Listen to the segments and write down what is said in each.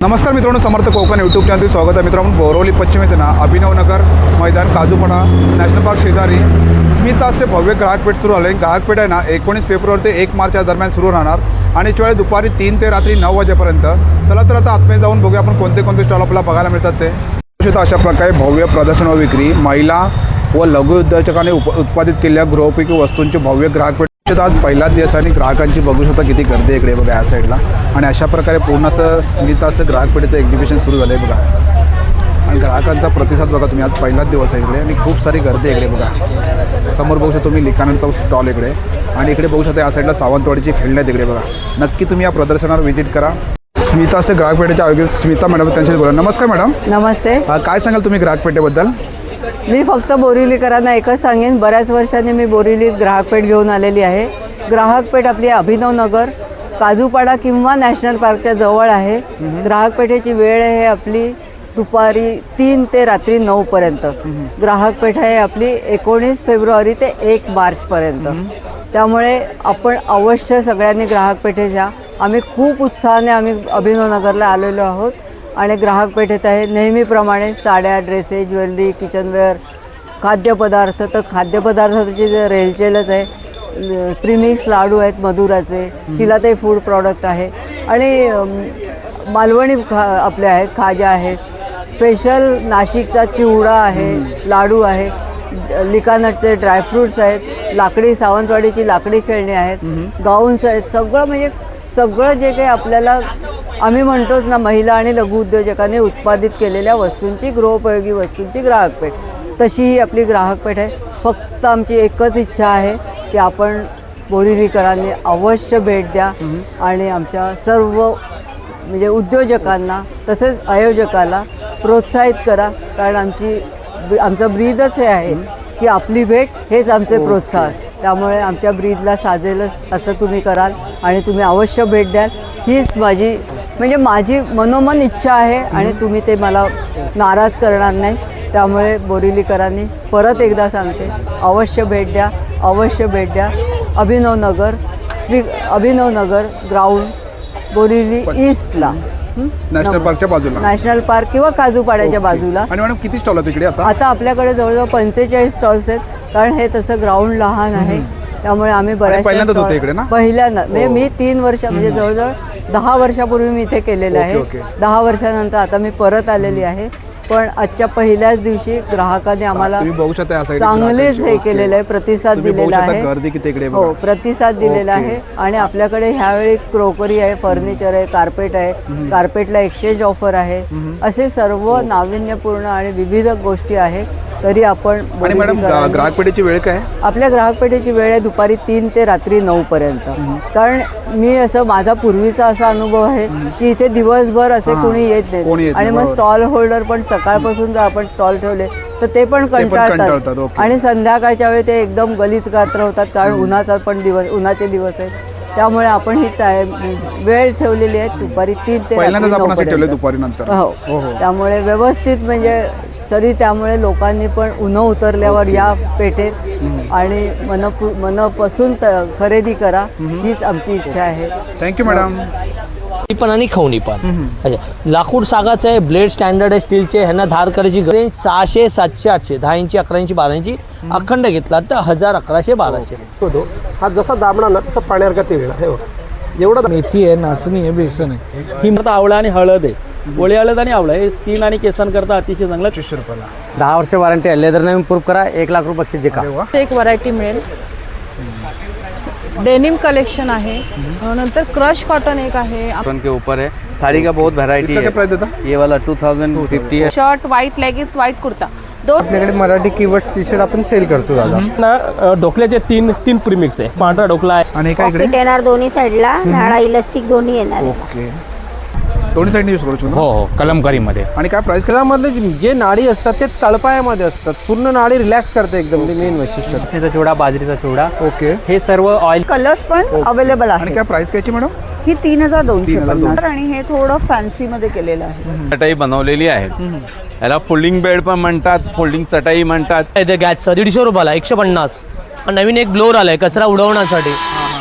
नमस्कार मित्रांनो, समर्थ कोकण यूट्यूब चॅनलवर स्वागत आहे. मित्रांनो, बोरवली पश्चिम येथे ना अभिनवनगर मैदान काजूपडा नॅशनल पार्क शेजारी स्मिताचे भव्य ग्राहकपेठ सुरू झाले. ग्राहकपेठ आहे ना 19 फेब्रुवारी ते 1 मार्च या दरम्यान सुरू राहणार आणि वेळ दुपारी 3 ते रात्री 9 वाजेपर्यंत. चला तर आता आतमध्ये जाऊन बघूया आपण कोणते कोणते स्टॉल आपल्याला बघायला मिळतात ते. अशा प्रकारे भव्य प्रदर्शन व विक्री, महिला व लघु उद्योजकांनी उत्पादित केलेल्या गृहोपयोगी वस्तूंचे भव्य ग्राहकपेठ आज पहिल्याच दिवसांनी ग्राहकांची बघू शकता किती गर्दी इकडे बघा या साईडला. आणि अशा प्रकारे पूर्ण असं स्मिताचं ग्राहकपेठेचं एक्झिबिशन सुरू झालं आहे बघा. आणि ग्राहकांचा प्रतिसाद बघा तुम्ही, आज पहिलाच दिवस आहे इकडे आणि खूप सारी गर्दी इकडे बघा. समोर बघू शकतो तुम्ही लिखाणाचा स्टॉल इकडे, आणि इकडे बघू शकता या साईडला सावंतवाडीची खेळण्यात इकडे बघा. नक्की तुम्ही या प्रदर्शनावर व्हिजिट करा. स्मिताचे ग्राहकपेठेच्या आयोजक स्मिता मॅडम त्यांच्याशी बोला. नमस्कार मॅडम. नमस्ते. काय सांगाल तुम्ही ग्राहकपेठेबद्दल? मी फक्त बोरिवलीकरांना एकच सांगेन, बऱ्याच वर्षांनी मी बोरिवलीत ग्राहकपेठ घेऊन आलेली आहे. ग्राहकपेठ आपली अभिनवनगर काजूपाडा किंवा नॅशनल पार्कच्या जवळ आहे. ग्राहकपेठेची वेळ आहे आपली दुपारी 3 ते रात्री 9 पर्यंत. ग्राहकपेठ आहे आपली 19 फेब्रुवारी ते 1 मार्चपर्यंत. त्यामुळे आपण अवश्य सगळ्यांनी ग्राहकपेठेत या. आम्ही खूप उत्साहाने अभिनवनगरला आलेलो आहोत आणि ग्राहकपेठेत आहे नेहमीप्रमाणे साड्या, ड्रेसेस, ज्वेलरी, किचनवेअर, खाद्यपदार्थ. तर खाद्यपदार्थाची जे रेलचेलच आहे. प्रीमिक्स लाडू आहेत मधुराचे, शिलाताई फूड प्रॉडक्ट आहे आणि मालवणी आपले आहेत, खाजा आहेत, स्पेशल नाशिकचा चिवडा आहे, लाडू आहे, लिकानटचे ड्रायफ्रूट्स आहेत, लाकडी सावंतवाडीची लाकडी खेळणी आहेत, गाऊन्स आहेत. सगळं म्हणजे सगळं जे काही आपल्याला आम्ही म्हणतोच ना, महिला आणि लघु उद्योजकांनी उत्पादित केलेल्या वस्तूंची, गृहोपयोगी वस्तूंची ग्राहकपेठ, तशी ही आपली ग्राहकपेठ आहे. फक्त आमची एकच इच्छा आहे की आपण बोरिवलीकरांनी अवश्य भेट द्या आणि आमच्या सर्व म्हणजे उद्योजकांना तसेच आयोजकाला प्रोत्साहित करा. कारण आमचं ब्रीदच हे आहे की आपली भेट हेच आमचे प्रोत्साहन. त्यामुळे आमच्या ब्रीदला साजेलच असं तुम्ही कराल आणि तुम्ही अवश्य भेट द्याल. हीच माझी मनोमन इच्छा आहे आणि तुम्ही ते मला नाराज करणार नाही. त्यामुळे बोरिवलीकरांनी परत एकदा सांगते, अवश्य भेट द्या, अवश्य भेट द्या. अभिनवनगर ग्राउंड बोरिवली ईस्टला, नॅशनल पार्कच्या बाजूला, नॅशनल पार्क किंवा काजूपाड्याच्या बाजूला. आणि मॅडम किती स्टॉल आहेत इकडे आता आपल्याकडे जवळजवळ 45 स्टॉल्स आहेत. कारण हे तसं ग्राउंड लहान आहे त्यामुळे आम्ही पहिल्यांदा मी 3 वर्ष म्हणजे जवळजवळ 10 वर्षापूर्वी मी इथे केलेलं आहे. 10 वर्षानंतर आता मी परत आलेली आहे. पण आजच्या पहिल्याच दिवशी ग्राहकांनी आम्हाला चांगलेच हे केलेलं आहे, प्रतिसाद दिलेला आहे. हो, प्रतिसाद दिलेला आहे. आणि आपल्याकडे ह्यावेळी क्रोकरी आहे, फर्निचर आहे, कार्पेट आहे, कार्पेटला एक्सचेंज ऑफर आहे. असे सर्व नाविन्यपूर्ण आणि विविध गोष्टी आहेत. तरी आपण ग्राहकपेठेची वेळ काय? आपल्या ग्राहकपेठेची वेळ आहे दुपारी 3 ते रात्री 9 पर्यंत. कारण मी माझा पूर्वीचा असा अनुभव आहे की इथे दिवसभर असे कोणी येत नाही आणि मग स्टॉल होल्डर पण सकाळपासून जर आपण स्टॉल ठेवले तर ते पण कंटाळतात आणि संध्याकाळच्या वेळी ते एकदम गलित गात्र होतात. कारण उन्हाचे दिवस आहेत. त्यामुळे आपण ही वेळ ठेवलेली आहे दुपारी 3 ते रात्री 9 पर्यंत. हो, त्यामुळे व्यवस्थित म्हणजे त्यामुळे लोकांनी पण उन्हं उतरल्यावर या पेठेत आणि मनापासून खरेदी करा, हीच आमची इच्छा आहे. Thank you madam. पण आणि खवणी पण लाकूड सागाचं आहे, ब्लेड स्टँडर्ड आहे स्टीलचे. ह्यांना धार करायची रेंज 600, 700, 800, 10 इंची, 11 इंची, 12 इंची. अखंड घेतला तर 1000, 1100, 1200. हा जसा दाबणार ना तसा पाण्यासारखा तेल आहे. एवढं मेथी आहे, नाचणी आहे, बेसन आहे, ही मग आवळा आणि हळद आहे. ओळी हळद आणि आवळा हे स्किन आणि केसांकरता अतिशय चांगला. 300 रुपयाला 10 वर्ष वॉरंटी आहे. लेदर नवीन प्रूफ करा, 1 लाख रुपये बक्षीस जिंका. एक व्हरायटी मिळेल. डेनिम कलेक्शन आहे, नंतर क्रश कॉटन एक आहे. कॉटन के ऊपर है. साड़ी का बहुत वैरायटी है. ये वाला 2050 है. Shirt, white leggings, white kurta. आपल्याकडे मराठी कीवर्ड्स टी शर्ट आपण सेल करतो दादा. डोकल्याचे तीन प्रीमिक्स आहे. पांढरा डोकला आहे आणि काय इकडे येणार दोन्ही साईडला, नाळा इलास्टिक दोन्ही येणार. ओके, दोन्ही साईडने यूज करू शकतो. हो, कलमकारीमध्ये. आणि काय प्राइस? मधले जे नाडी असतात ते तळपायामध्ये असतात. पूर्ण नाडी रिलॅक्स करते एकदम. मेन वैशिष्ट्य त्याचा चिवडा, बाजरीचा चिवडा. ओके, हे सर्व ऑइल. कलर्स पण अवेलेबल आहे. आणि काय प्राइस कायची मॅडम? ही 3250 आणि हे थोडं फॅन्सी मध्ये केलेलं आहे. चटाई बनवलेली आहे. याला फोल्डिंग बेड पण म्हणतात, फोल्डिंग चटाई म्हणतात. गॅसचा 150 रुपयाला 150. नवीन एक ब्लोअर आलाय कचरा उडवण्यासाठी.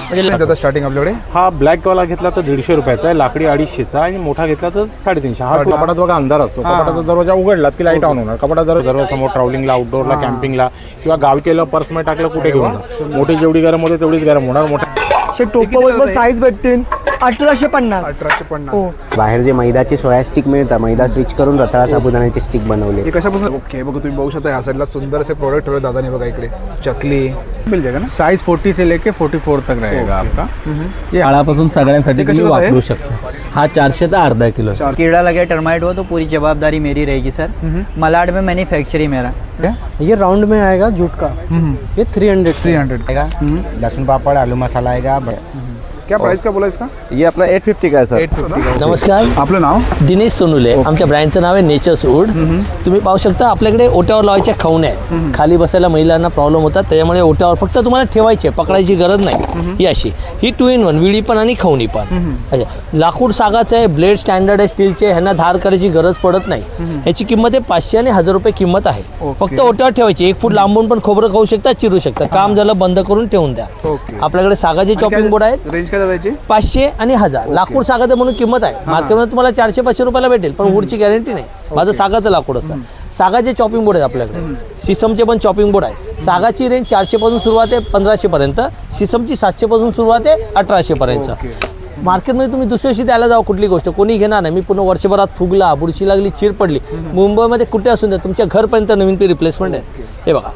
दादा स्टार्टिंग आपल्याकडे हा ब्लॅकवाला घेतला तर 150 रुपयाचा आहे, लाकडी 250चा आणि मोठा घेतला तर 350. हा कपाटात बघा अंधार असतो, कपाटाचा दरवाजा उघडला की लाईट ऑन होणार. कपाटात दरवाजा समोर ट्रॅव्हलिंगला, आउटडोरला, कॅम्पिंगला किंवा गावी केलं पर्समध्ये टाकलं कुठे घेऊन जा. मोठी जेवढी गरम होते तेवढीच गरम होणार. मोठा टोपा साईज भेटतील 1850. 1850. बाहेर जे मैदाचे सोया स्टिक मिळतात, मैदा स्विच करून रताळा साबुदाण्याचे स्टिक बनवले. हे कशापासून? ओके बघा तुम्ही बघू शकता ह्या साईडला सुंदर असे प्रोडक्ट ठेवले दादाने. बघा इकडे चकली मिल जाएगा ना. साइज 40 से लेके 44 तक रहेगा आपका. काळापासून सगळ्यांसाठी ते कशाचं तुम्ही वापरू आहे? शकता. हा 400 ते अर्धा किलो. कीड़ा लगे टर्माइट हो तो पूरी जवाबदारी मेरी रहेगी सर. मलाड में मैन्युफैक्चर ही मेरा. ये राउंड में आएगा जूट का, ये 300 आएगा. लहसुन पापड़, आलू मसाला आएगा. क्या प्राइस का बोला इसका? ये आपला 850 का आहे सर. 850. नमस्कार, आपलं नाव? दिनेश सोनुले. आमच्या ब्रँडचं नाव आहे नेचर्स वूड. तुम्ही पाहू शकता आपल्याकडे ओट्यावर लावायच्या खवण्या आहेत. खाली बसायला महिलांना प्रॉब्लेम होतात, त्याच्यामुळे ओट्यावर फक्त तुम्हाला ठेवायचे, पकडायची गरज नाही. ही अशी ही 2 in 1 विडी पण आणि खवणी पण. अच्छा, लाकूड सागाचं आहे, ब्लेड स्टँडर्ड आहे स्टीलचे, ह्यांना धार करायची गरज पडत नाही. ह्याची किंमत आहे 500 आणि 1000 रुपये किंमत आहे. फक्त ओट्यावर ठेवायची. 1 फूट लांबून पण खोबरं खाऊ शकता, चिरू शकता. काम झालं बंद करून ठेवून द्या. आपल्याकडे सागाचे चॉपिंग बोर्ड आहेत. रेंज काय दादाची? 500 आणि 1000. लाकूड सागाचं म्हणून किंमत आहे. मार्केटमध्ये तुम्हाला 400-500 रुपयाला भेटेल, पण वूडची गॅरंटी नाही. माझं सागाचं लाकूड असतं. सागाचे चॉपिंग बोर्ड आहेत आपल्याकडे. सिसमचे पण चॉपिंग बोर्ड आहे. सागाची रेंज 400 पासून सुरुवात आहे 1500 पर्यंत. सिसमची 700 पासून सुरुवात आहे 1800 पर्यंत. मार्केटमध्ये तुम्ही दुसऱ्या दिवशी द्यायला जाऊ कुठली गोष्ट कोणी घेणार नाही. मी पूर्ण वर्षभरात फुगला, बुरशी लागली, चीर पडली, मुंबईमध्ये कुठे असून द्या तुमच्या घरपर्यंत नवीन पी रिप्लेसमेंट आहे. हे बघा,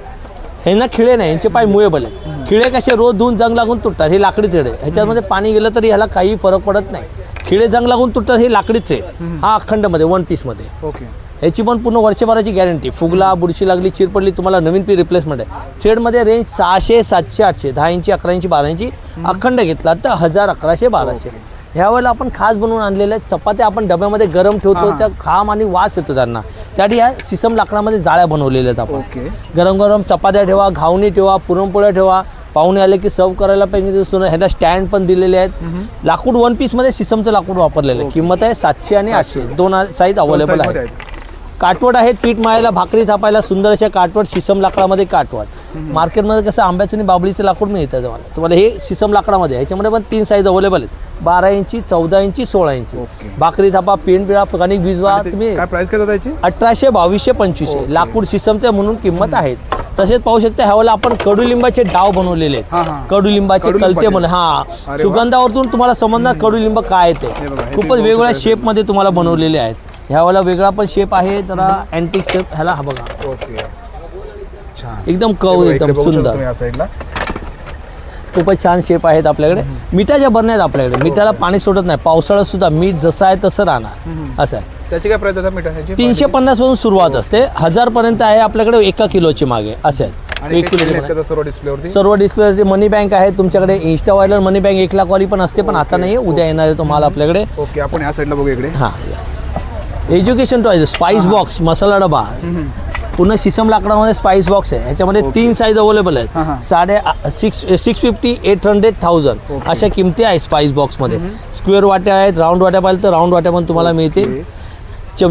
हे ना खिळे नाही, यांचे पाय मुवेबल आहे. खिळे कसे रोज धुवून जंग लागून तुटतात, हे लाकडीच आहे. ह्याच्यामध्ये पाणी गेलं तरी ह्याला काही फरक पडत नाही. खिळे जंग लागून तुटतात, हे लाकडीच आहे. हा अखंडमध्ये 1 पीसमध्ये. ओके. ह्याची पण पूर्ण वर्षभराची गॅरंटी. फुगला, बुरशी लागली, चीर पडली, तुम्हाला नवीन पी रिप्लेसमेंट आहे. थ्रेडमध्ये रेंज 600, 700, 800, 10 इंची, 11 इंची, 12 इंची अखंड घेतला तर 1000, 1100, 1200. ह्यावेळेला आपण खास बनवून आणलेल्या चपात्या आपण डब्यामध्ये गरम ठेवतो, त्या खाम आणि वास येतो त्यांना. त्यासाठी ह्या सिसम लाकडामध्ये जाळ्या बनवलेल्या आहेत आपण. गरम गरम चपात्या ठेवा, घावणी ठेवा, पुरणपोळ्या ठेवा. पाहुणे आले की सर्व करायला पाहिजे. ह्याला स्टँड पण दिलेले आहेत. लाकूड 1 पीसमध्ये सिसमचं लाकूड वापरलेलं आहे. किंमत आहे 700 आणि 800. 2 साईज अवेलेबल आहे. काटवड आहेत, पीठ मळायला, भाकरी थापायला सुंदर अशा काटवड. सिसम लाकडामध्ये काटवड. मार्केटमध्ये कसं आंब्याचं आणि बाबळीचं लाकूड मिळतं तुम्हाला हे सिसम लाकडामध्ये. ह्याच्यामध्ये पण 3 साईज अवेलेबल आहेत. 12 इंची, 14 इंची, 16 इंची. भाकरी थापा, पेंट पिळा, कणिक भिजवा. तुम्ही काय प्राइस काय दादा याची? 1800, 2200, 2500 लाकूड सिसमचे म्हणून किंमत आहेत. तसेच पाहू शकता ह्यावेळेला आपण कडुलिंबाचे डाव बनवलेले आहेत. कडुलिंबाचे कलते म्हणून. हा, सुगंधावरतून तुम्हाला समजणार कडुलिंब काय आहे ते. खूपच वेगवेगळ्या शेपमध्ये तुम्हाला बनवलेले आहेत. ह्यावेळेला वेगळा पण शेप आहे, जरा अँटिक शेप. ह्याला हा बघा, ओके, छान, एकदम कव, एकदम सुंदर, या साईडला खूपच छान शेप आहेत आपल्याकडे. मिठाच्या बरण्या आहेत आपल्याकडे. मिठाला पाणी सोडत नाही. पावसाळ्यात सुद्धा मीठ जसं आहे तसं राहणार. असं आहे. त्याची काय प्राइस दादा मिठाची? 350 पासून सुरुवात असते, 1000 पर्यंत आहे आपल्याकडे 1 किलोची मागे. असे आहेत. 1 किलो सर्व डिस्प्लेवरती. सर्व डिस्प्लेवरती. मनी बँक आहे तुमच्याकडे. इन्स्टा व्हायरल मनी बँक 1 लाख वाली पण असते, पण आता नाही, उद्या येणार आहे तुम्हाला आपल्याकडे. ओके, आपण या साईडला बघू इकडे. हां, एज्युकेशन टॉयज, स्पाइस बॉक्स, मसाला डबा. पुन्हा सिसम लाकडामध्ये स्पाइस बॉक्स आहे. ह्याच्यामध्ये 3 साईज अवेलेबल आहेत. 650, 800, 1000 अशा किमती आहेत स्पाइस बॉक्समध्ये. स्क्वेअर वाट्या आहेत, राऊंड वाट्या पाहिजे तर राऊंड वाट्या पण तुम्हाला मिळतील.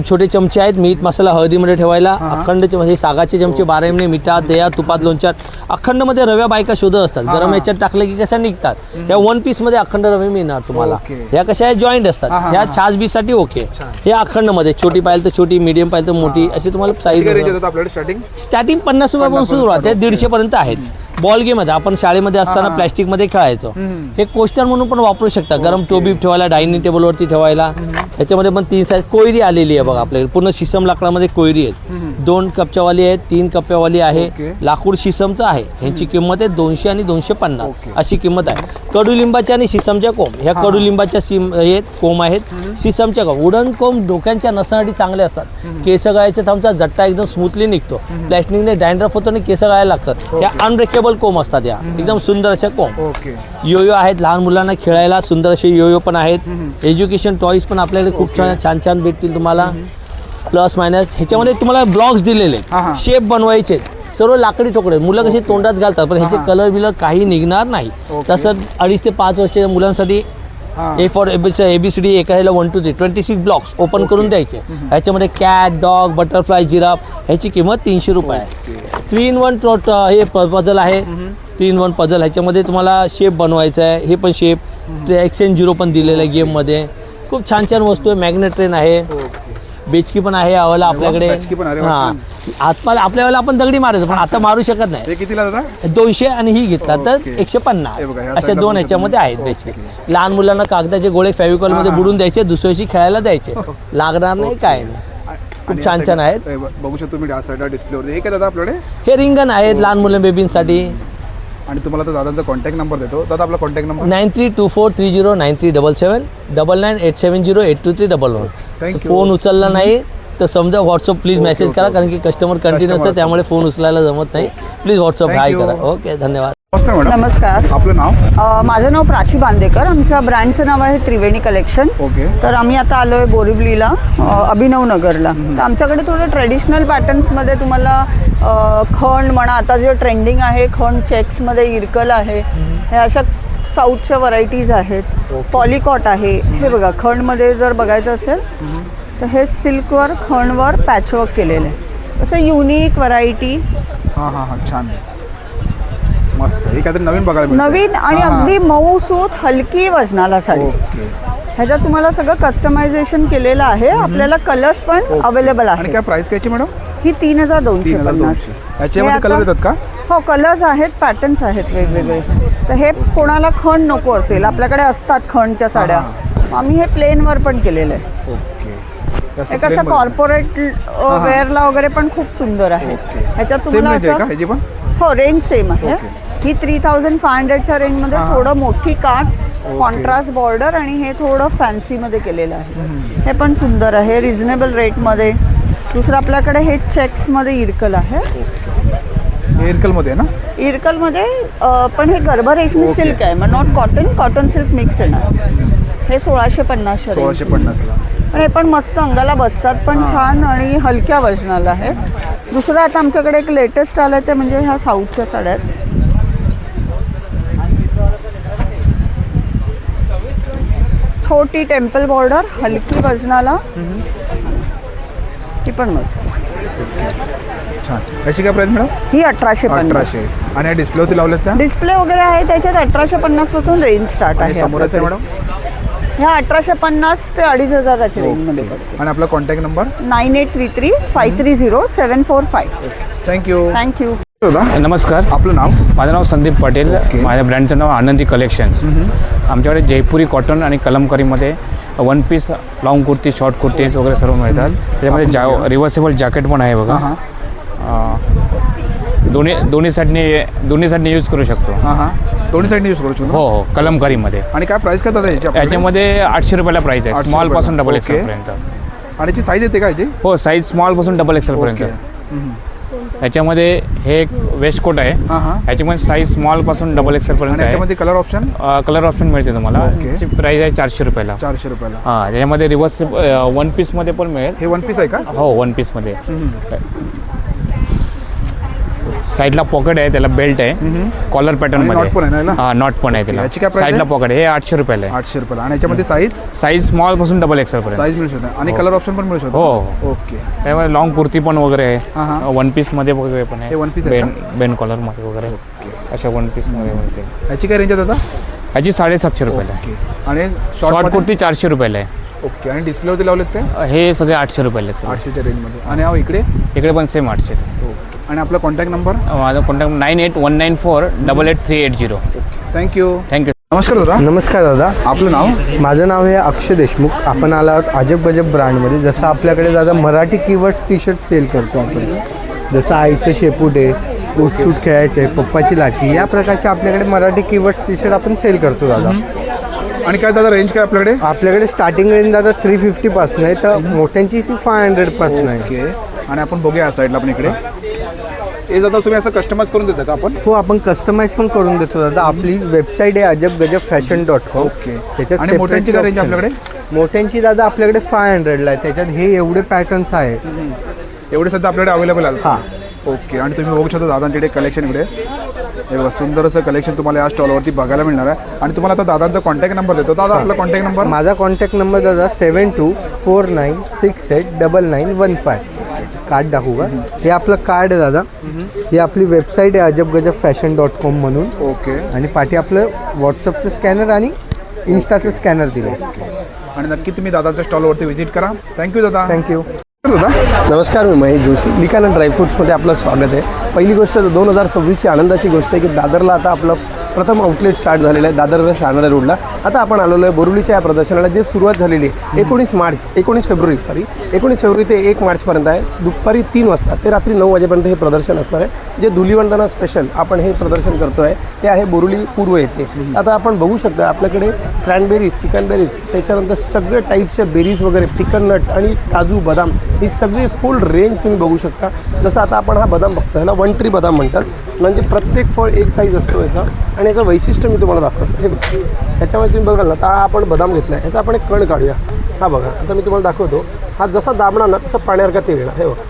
छोटे चमचे आहेत मीठ मसाला हळदीमध्ये ठेवायला. अखंड हे सागाचे चमचे 12 महिने मिठात, दह्यात, तुपात, लोणच्यात. अखंडमध्ये रव्या बायका शोधत असतात. गरम याच्यात टाकले की कशा निघतात. या 1 पीसमध्ये अखंड रवे मिळणार तुम्हाला. ह्या कशा आहेत, जॉईंट असतात. ह्या छास बीसाठी ओके. हे अखंडमध्ये छोटी पाहिजे तर छोटी, मीडियम पाहिजे तर मोठी, अशी तुम्हाला साईज. आपल्याकडे स्टार्टिंग 50 रुपयापासून सुरुवात आहे, 150 पर्यंत आहेत. बॉल गेम आहे. आपण शाळेमध्ये असताना प्लॅस्टिकमध्ये खेळायचो. हे कोस्टर म्हणून पण वापरू शकता. गरम टोबी ठेवायला, डायनिंग टेबलवरती ठेवायला. ह्याच्यामध्ये पण 3 साईज. कोयरी आलेली आहे बघा आपल्याकडे. पूर्ण सिसम लाकडामध्ये कोयरी आहेत. 2 कप्प्यावाली आहेत, 3 कप्प्यावाली आहे. लाकूड सिसमचं आहे. ह्यांची किंमत आहे 200 आणि 250 अशी किंमत आहे. कडुलिंबाच्या आणि सिसमच्या कोंब. ह्या कडुलिंबाच्या कोंब आहेत. सिसमच्या कोंब, वुडन कोंब डोक्यांच्या नसासाठी चांगले असतात. केस गळायचे थांबतात, जट्टा एकदम स्मूथली निघतो. प्लॅस्टिकने डॅन्ड्रफ होतो आणि केस गळायला लागतात. ह्या अनब्रेकेबल कोंब असतात. या एकदम सुंदर अशा कोंब. योयो आहेत लहान मुलांना खेळायला. सुंदर असे योयो पण आहेत. एज्युकेशन टॉईज पण आपल्याकडे खूप छान छान भेटतील तुम्हाला. Plus minus. ह्याच्यामध्ये तुम्हाला ब्लॉक्स दिलेले, शेप बनवायचे, सर्व लाकडी ठोकळे. मुलं कशी तोंडात घालतात, पण ह्याचे कलर बिलर काही निघणार नाही. तसंच 2.5 ते 5 वर्षाच्या मुलांसाठी ए फॉर ABCD एका ह्याला 1 2 3 26 ब्लॉक्स ओपन करून द्यायचे. ह्याच्यामध्ये कॅट, डॉग, बटरफ्लाय, जिराफ ह्याची किंमत 300 रुपये आहे. 3 in 1 हे पझल आहे. 3 in 1 पझल ह्याच्यामध्ये तुम्हाला शेप बनवायचा आहे. हे पण शेप एक्सचेंज 0 पण दिलेलं आहे गेममध्ये. खूप छान छान वस्तू आहे. मॅग्नेट ट्रेन आहे. बेचकी पण आहे यावेळेला आपल्याकडे. हां, हातपाल आपल्या वेळेला आपण दगडी मारायचं, पण आता मारू शकत नाही. हे कितीला दादा? 200 आणि ही घेतला तर 150. अशा 2 ह्याच्यामध्ये आहेत बेचकी. लहान मुलांना कागदाचे गोळे फेविकॉलमध्ये बुडून द्यायचे, दुसऱ्या दिवशी खेळायला द्यायचे. लागणार नाही, काय नाही. खूप छान छान आहेत. बघू शकतो तुम्ही या साईडला डिस्प्लेवरती. हे काय दादा आपल्याकडे? हे रिंगण आहेत लहान मुलं बेबींसाठी. आणि तुम्हाला तर दादांचा कॉन्टॅक्ट नंबर देतो. दादा आपला contact number? 9324309377 9987082311. Thank you. Phone उचलला नाही तर समजा व्हॉट्सअप प्लीज मेसेज करा, कारण की कस्टमर कंटिन्यू असतं, त्यामुळे फोन उचलायला जमत नाही. प्लीज व्हॉट्सअप हाय करा. ओके, धन्यवाद. नमस्कार मॅडम. नमस्कार. आपलं नाव? माझं नाव प्राची बांदेकर. आमच्या ब्रँडचं नाव आहे त्रिवेणी कलेक्शन. ओके. तर आम्ही आता आलो आहे बोरिवलीला, अभिनव नगरला. तर आमच्याकडे थोडं ट्रेडिशनल पॅटर्न्समध्ये तुम्हाला खंड म्हणा, आता जे ट्रेंडिंग आहे खंड चेक्समध्ये इरकल आहे, हे अशा साऊथच्या व्हरायटीज आहेत. पॉलिकॉट आहे. हे बघा, खंडमध्ये जर बघायचं असेल तर हे सिल्कवर खंडवर पॅचवर्क केलेलं आहे. असं युनिक व्हरायटी. हां, छान, मस्त. हे काहीतरी नवीन बघायला मिळतं. नवीन आणि अगदी मऊसूत हलकी वजनाला साडी. ह्याच्यात तुम्हाला सगळं कस्टमायझेशन केलेलं आहे. आपल्याला कलर्स पण अवेलेबल आणि आहेत. काय प्राइस कायची मॅडम? ही 3250. याच्यामध्ये कलर येतात का? हो, कलर्स आहेत, पॅटर्न्स आहेत वेगवेगळे. तर हे कोणाला खंड नको असेल, आपल्याकडे असतात खंडच्या साड्या, आम्ही हे प्लेनवर पण केलेलं आहे. हे कसं कॉर्पोरेट वेअरला वगैरे पण खूप सुंदर आहे. ह्याच्यात तुम्हाला असं, हो, रेंज सेम आहे. ही 3500च्या रेंजमध्ये थोडं मोठी काठ, कॉन्ट्रास्ट बॉर्डर आणि हे थोडं फॅन्सीमध्ये केलेलं आहे. हे पण सुंदर आहे, रिझनेबल रेटमध्ये. दुसरं आपल्याकडे हे चेक्समध्ये इरकल आहे. इरकलमध्ये ना? इरकलमध्ये पण हे गर्भरेशमी सिल्क आहे, मग not cotton, cotton silk mix येणार. हे 1650. 1650ला. पण हे पण मस्त अंगाला बसतात, पण छान आणि हलक्या वजनाला आहे. दुसरं आता आमच्याकडे एक लेटेस्ट आलं आहे, ते म्हणजे ह्या साऊथच्या साड्या आहेत. छोटी टेम्पल बॉर्डर, हलकी वजनाला. ही पण मस्त, छान. याची काय प्राइस मॅडम? ही 1850. आणि या डिस्प्लेवरती लावल्यात त्या? डिस्प्ले वगैरे आहे त्याच्यात 1850 पासून रेंज स्टार्ट आहे. समोर आहेत मॅडम? ह्या 1850 ते 2500च्या रेंजमध्ये पडते. आणि आपला कॉन्टॅक्ट नंबर? 9833530745. थँक्यू. नमस्कार, आपलं नाव? माझं नाव संदीप पटेल. माझ्या ब्रँडचं नाव आनंदी कलेक्शन्स. आमच्याकडे जयपुरी कॉटन आणि कलमकारीमध्ये 1 piece long kurti, short kurtis वगैरे सर्व मिळतात. त्याच्यामध्ये रिव्हर्सेबल जॅकेट पण आहे बघा. दोन्ही साईडने यूज करू शकतो. दोन्ही साईडने यूज करू शकतो? हो, कलमकारीमध्ये. आणि काय प्राइस काय दादा याच्यामध्ये 800 रुपयाला प्राइस आहे, स्मॉल पासून डबल XL पर्यंत. आणि याची साईज येते का याची? हो, साईज स्मॉल पासून डबल XL पर्यंत. याच्यामध्ये हे एक वेस्ट कोट आहे. याच्यामध्ये साईज स्मॉल पासून डबल XL पर्यंत आहे. याच्यामध्ये कलर ऑप्शन मिळते तुम्हाला. याची प्राइस आहे 400 रुपयाला. 400 रुपयाला. हां, त्याच्यामध्ये रिव्हर्स 1 पीसमध्ये पण मिळेल. हे 1 पीस आहे का? हो, 1 पीसमध्ये. साईडला पॉकेट आहे, त्याला बेल्ट आहे, कॉलर पॅटर्न मध्ये. हां, नॉट पण आहे त्याला. साईडला पॉकेट आहे. हे 800 रुपयाला आहे. 800 रुपयाला. आणि याच्यामध्ये साईज स्मॉल पासून डबल XL पर्यंत साईज मिळू शकते. आणि कलर ऑप्शन पण मिळू शकतो? हो. ओके. त्यामध्ये लॉंग कुर्ती पण वगैरे आहे. 1 पीसमध्ये वगैरे पण आहे. हे 1 पीस आहे बेन कॉलरमध्ये वगैरे अशा 1 पीसमध्ये मिळते. याची काय रेंज आहे दादा? याची 750 रुपयाला आहे. आणि शॉर्ट कुर्ती 400 रुपयाला आहे. ओके. आणि डिस्प्लेवरती लावलेत ते? हे सगळे 800 रुपयाला आहे. 800च्या रेंजमध्ये. आणि इकडे पण सेम 800. ओके. आणि आपला कॉन्टॅक्ट नंबर? माझा कॉन्टॅक्ट 9819488380. थँक्यू. नमस्कार दादा. नमस्कार दादा. आपलं नाव? माझं नाव आहे अक्षय देशमुख. आपण आला आहोत अजब गजब ब्रँडमध्ये. जसं आपल्याकडे दादा Marathi keywords T shirt sale करतो आपण. जसं आईचं शेपूट आहे, उठसूट खेळायचं आहे, पप्पाची लाठी, या प्रकारचे आपल्याकडे मराठी कीवर्ड्स टी शर्ट आपण सेल करतो दादा. आणि काय दादा रेंज काय आपल्याकडे? आपल्याकडे स्टार्टिंग रेंज दादा 350 पासून आहे, तर मोठ्यांची ती 500 पासून आहे. ओके. आणि आपण बघूया या साईडला आपण इकडे. हे दादा तुम्ही असं कस्टमाइज करून देता का आपण? हो, आपण कस्टमाइज पण करून देतो दादा. आपली वेबसाईट आहे अजबगजबफॅशन.com. ओके. त्याच्यात मोठ्यांची रेंज आपल्याकडे? मोठ्यांची दादा आपल्याकडे 500ला आहे. त्याच्यात हे एवढे पॅटर्न्स आहेत. एवढे सध्या आपल्याकडे अवेलेबल आहेत? हां. ओके. आणि तुम्ही बघू शकता दादांकडे कलेक्शन इकडे हे बघा सुंदर असं कलेक्शन तुम्हाला या स्टॉलवरती बघायला मिळणार आहे. आणि तुम्हाला आता दादांचा कॉन्टॅक्ट नंबर देतो. दादा आपला कॉन्टॅक्ट नंबर. माझा कॉन्टॅक्ट नंबर दादा 7249689915. कार्ड दाखवू का? हे आपलं कार्ड आहे दादा. ही आपली वेबसाईट आहे ajabgajabfashion.com म्हणून. ओके. आणि पाठी आपलं व्हॉट्सअपचं स्कॅनर आणि इन्स्टाचं स्कॅनर दिलं आहे. आणि नक्की तुम्ही दादाच्या स्टॉलवरती व्हिजिट करा. थँक्यू दादा. थँक्यू दादा. नमस्कार, मी महेश जोशी. लिकाना ड्रायफ्रुट्समध्ये आपलं स्वागत आहे. पहिली गोष्ट 2026ची आनंदाची गोष्ट आहे की दादरला आता आपलं प्रथम आउटलेट स्टार्ट झालेलं आहे दादर वेस्ट राहणाऱ्या रोडला. आता आपण आलेलो आहे बोरिवलीच्या या प्रदर्शनाला, जे सुरुवात झालेली आहे 19 फेब्रुवारी ते 1 मार्चपर्यंत आहे. दुपारी 3 वाजता ते रात्री 9 वाजेपर्यंत हे प्रदर्शन असणार आहे. जे धुलिवंदना स्पेशल आपण हे प्रदर्शन करतो आहे ते आहे बोरिवली पूर्व येथे. आता आपण बघू शकता आपल्याकडे क्रॅनबेरीज, चिकन बेरीज, त्याच्यानंतर सगळे टाईप्सचे बेरीज वगैरे, पिकन नट्स आणि काजू, बदाम, ही सगळी फुल रेंज तुम्ही बघू शकता. जसं आता आपण हा बदाम बघतो, ह्याला 1 ट्री बदाम म्हणतात. म्हणजे प्रत्येक फळ एक साईज असतो याचा. आणि याचं वैशिष्ट्य मी तुम्हाला दाखवतो. हे बघा, ह्याच्यामध्ये तुम्ही बघाल ना, आता हा आपण बदाम घेतला आहे, ह्याचा आपण एक कण काढूया. हा बघा, आता मी तुम्हाला दाखवतो. हा जसा दाबणार ना तसं पाण्यासारखा तेल येणार. हे बघा,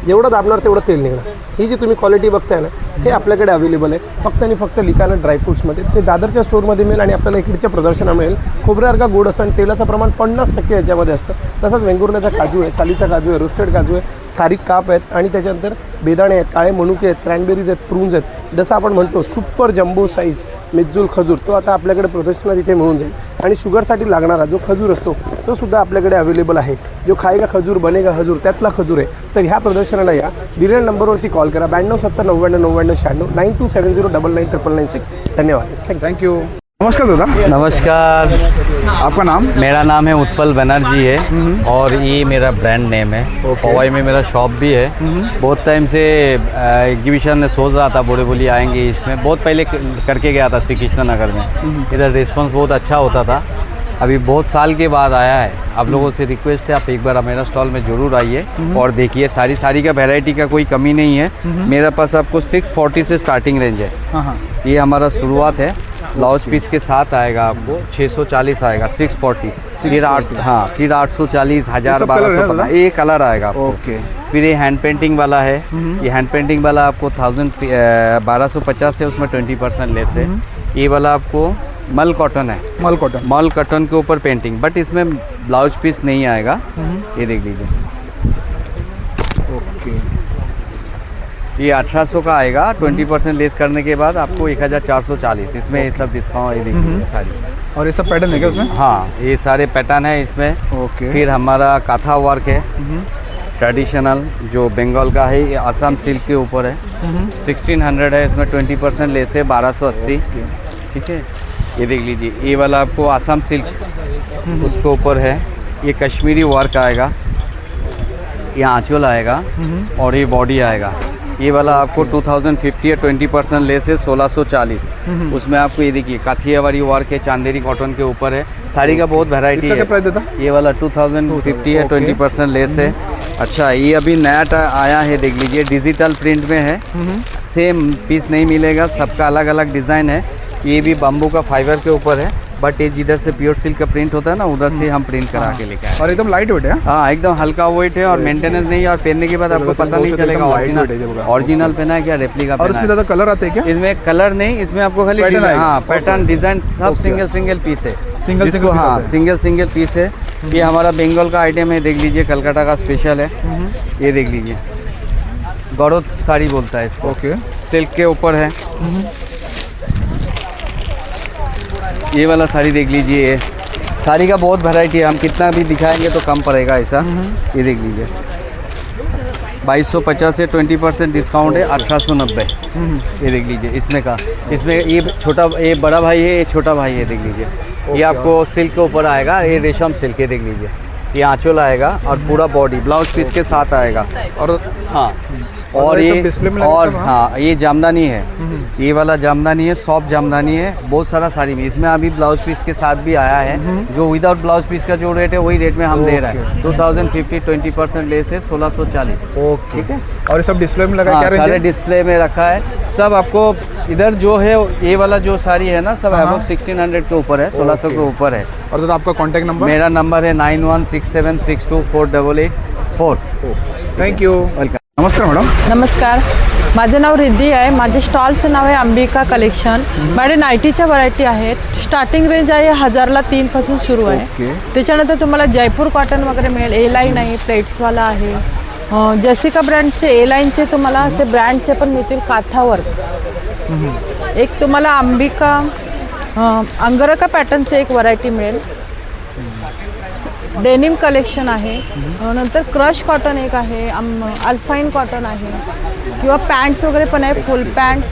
जेवढं दाबणार तेवढं तेल निघणार. ही जी तुम्ही क्वालिटी बघताय ना, हे आपल्याकडे अवेलेबल आहे फक्त आणि फक्त लिकाना ड्रायफ्रुट्समध्ये. ते दादरच्या स्टोअरमध्ये मिळेल आणि आपल्याला इकडच्या प्रदर्शनात मिळेल. खोबऱ्यासारखा गोड असं आणि तेलाचं प्रमाण 50% याच्यामध्ये असतं. तसंच वेंगुर्ल्याचा काजू आहे, सालीचा काजू आहे, रोस्टेड काजू आहे, खारीक काप आहेत आणि त्याच्यानंतर बेदाणे आहेत, काळे मनुके आहेत, क्रॅनबेरीज आहेत, प्रून्स आहेत. जसं आपण म्हणतो सुपर जम्बो साईज मिज्जूल खजूर, तो आता आपल्याकडे प्रदर्शनात इथे मिळून जाईल. आणि शुगरसाठी लागणारा जो खजूर असतो तो सुद्धा आपल्याकडे अवेलेबल आहे. जो खाएगा खजूर बनेगा हजूर, त्यातला खजूर आहे. तर ह्या प्रदर्शनाला या. दिलेल्या नंबरवरती कॉल करा 9270909996 9270999996. धन्यवाद. थँक्यू. नमस्कार दादा. नमस्कार, आपका नाम? मेरा नाम है उत्पल बनर्जी है और ये मेरा ब्रांड नेम है. पवाई में मेरा शॉप भी है. बहुत टाइम से एग्जीबिशन में सोच रहा था बोरीवली आएंगे. इसमें बहुत पहले करके गया था श्री कृष्ण नगर में. इधर रिस्पांस बहुत अच्छा होता था. अभी बहुत साल के बाद आया है. आप लोगों से रिक्वेस्ट है आप एक बार मेरा स्टॉल में ज़रूर आइए और देखिए. सारी का वैरायटी का कोई कमी नहीं है. मेरे पास आपको 640 से स्टार्टिंग रेंज है. ये हमारा शुरुआत है. ब्लाउज पीस के साथ आएगा आपको 640 आएगा, 640, फिर 840, 1000, 1250, ये कलर आएगा आपको. ओके. फिर ये हैंड पेंटिंग वाला है. ये हैंड पेंटिंग वाला आपको 1250 है, उसमें 20% लेस है. ये वाला आपको मल कॉटन है. मल कॉटन के ऊपर पेंटिंग, बट इसमें ब्लाउज पीस नहीं आएगा. ये देख लीजिए. ओके. ये 1800 का आएगा. 20% लेस करने के बाद आपको 1440. इसमें ये सब डिस्काउंट. ये देखिए सारी. और ये सब पैटर्न है क्या उसमें? हाँ, ये सारे पैटर्न है इसमें. ओके. फिर हमारा काथा वर्क है ट्रेडिशनल, जो बंगाल का है. ये असम सिल्क के ऊपर है. 1600 है. इसमें 20% लेस है, 1280. ठीक है. ये देख लीजिए. ये वाला आपको असम सिल्क उसके ऊपर है. ये कश्मीरी वर्क आएगा. ये आंचल आएगा और ये बॉडी आएगा. ये वाला आपको 2050 है, 20% लेस है, 1640. उसमें आपको ये देखिए काठियावाड़ी वर्क है, चांदेरी कॉटन के ऊपर है. साड़ी का बहुत वैरायटी है. प्राइस देता? ये वाला 2050 है, 20% लेस है. अच्छा, ये अभी नया आया है, देख लीजिए. डिजिटल प्रिंट में है. सेम पीस नहीं मिलेगा, सबका अलग अलग डिज़ाइन है. ये भी बम्बू का फाइबर के ऊपर है, बट ये जिधर से प्योर सिल्क का प्रिंट होता है ना, उधर से हम प्रिंट करा के लेके आए. और एकदम लाइट वेट है. हाँ, एकदम हल्का वेट है और मेंटेनेंस नहीं है. और पहनने के बाद आपको पता नहीं चलेगा ओरिजिनल पहना है क्या रेप्लिका और पहना इसमें है. ज़्यादा कलर आते हैं क्या? इसमें कलर नहीं, इसमें आपको खाली पैटर्न आएगा. हाँ, पैटर्न डिजाइन सब सिंगल पीस है. सिंगल हाँ, सिंगल पीस है. ये हमारा बंगाल का आइटम है, देख लीजिए. कलकत्ता का स्पेशल है. ये देख लीजिए. गौरव साड़ी बोलता है इसको. ओके. सिल्क के ऊपर है. ये वाला साड़ी देख लीजिए. साड़ी का बहुत वैरायटी है. हम कितना भी दिखाएंगे तो कम पड़ेगा ऐसा. ये देख लीजिए. 2250 से 20% डिस्काउंट है, 1890. ये देख लीजिए. इसमें ये छोटा, ये बड़ा भाई है, ये छोटा भाई है. देख लीजिए. ये आपको सिल्क के ऊपर आएगा. ये रेशम सिल्क है. देख लीजिए. ये आंचल आएगा और पूरा बॉडी ब्लाउज पीस के साथ आएगा. और हाँ, और ये और हाँ, ये जामदानी है. ये वाला जामदानी है, सॉफ्ट जामदानी है. बहुत सारा साड़ी में इसमें अभी ब्लाउज पीस के साथ भी आया है. जो विदाउट ब्लाउज पीस का जो रेट है वही रेट में हम दे रहे हैं. 2050, 20% लेस है, 1640. ओके. ठीक है. और ये सब डिस्प्ले में लगा हाँ, क्या रेंज सारे है? डिस्प्ले में रखा है. सब आपको इधर जो है ये वाला जो साड़ी है ना, सब आपको 1600 के ऊपर है, 1600 के ऊपर है. और दादा आपका कॉन्टैक्ट नंबर? मेरा नंबर है 9167624884. Thank you. वेलकम. नमस्कार मॅडम. नमस्कार, माझं नाव रिद्धी आहे. माझे स्टॉलचं नाव आहे अंबिका कलेक्शन. माझ्या नाईटीच्या व्हरायटी आहेत. स्टार्टिंग रेंज आहे 1000ला 3 पासून सुरू आहे. त्याच्यानंतर तुम्हाला जयपूर कॉटन वगैरे मिळेल. ए लाईन आहे, प्लेट्सवाला आहे. जसिका ब्रँडचे ए लाईनचे तुम्हाला असे ब्रँडचे पण मिळतील. काथावर एक तुम्हाला अंबिका अंगरका पॅटर्नचे एक व्हरायटी मिळेल. डेनिम कलेक्शन आहे. नंतर क्रश कॉटन एक आहे. अल्फाईन कॉटन आहे. किंवा पॅन्ट्स वगैरे पण आहे. फुल पॅन्ट्स.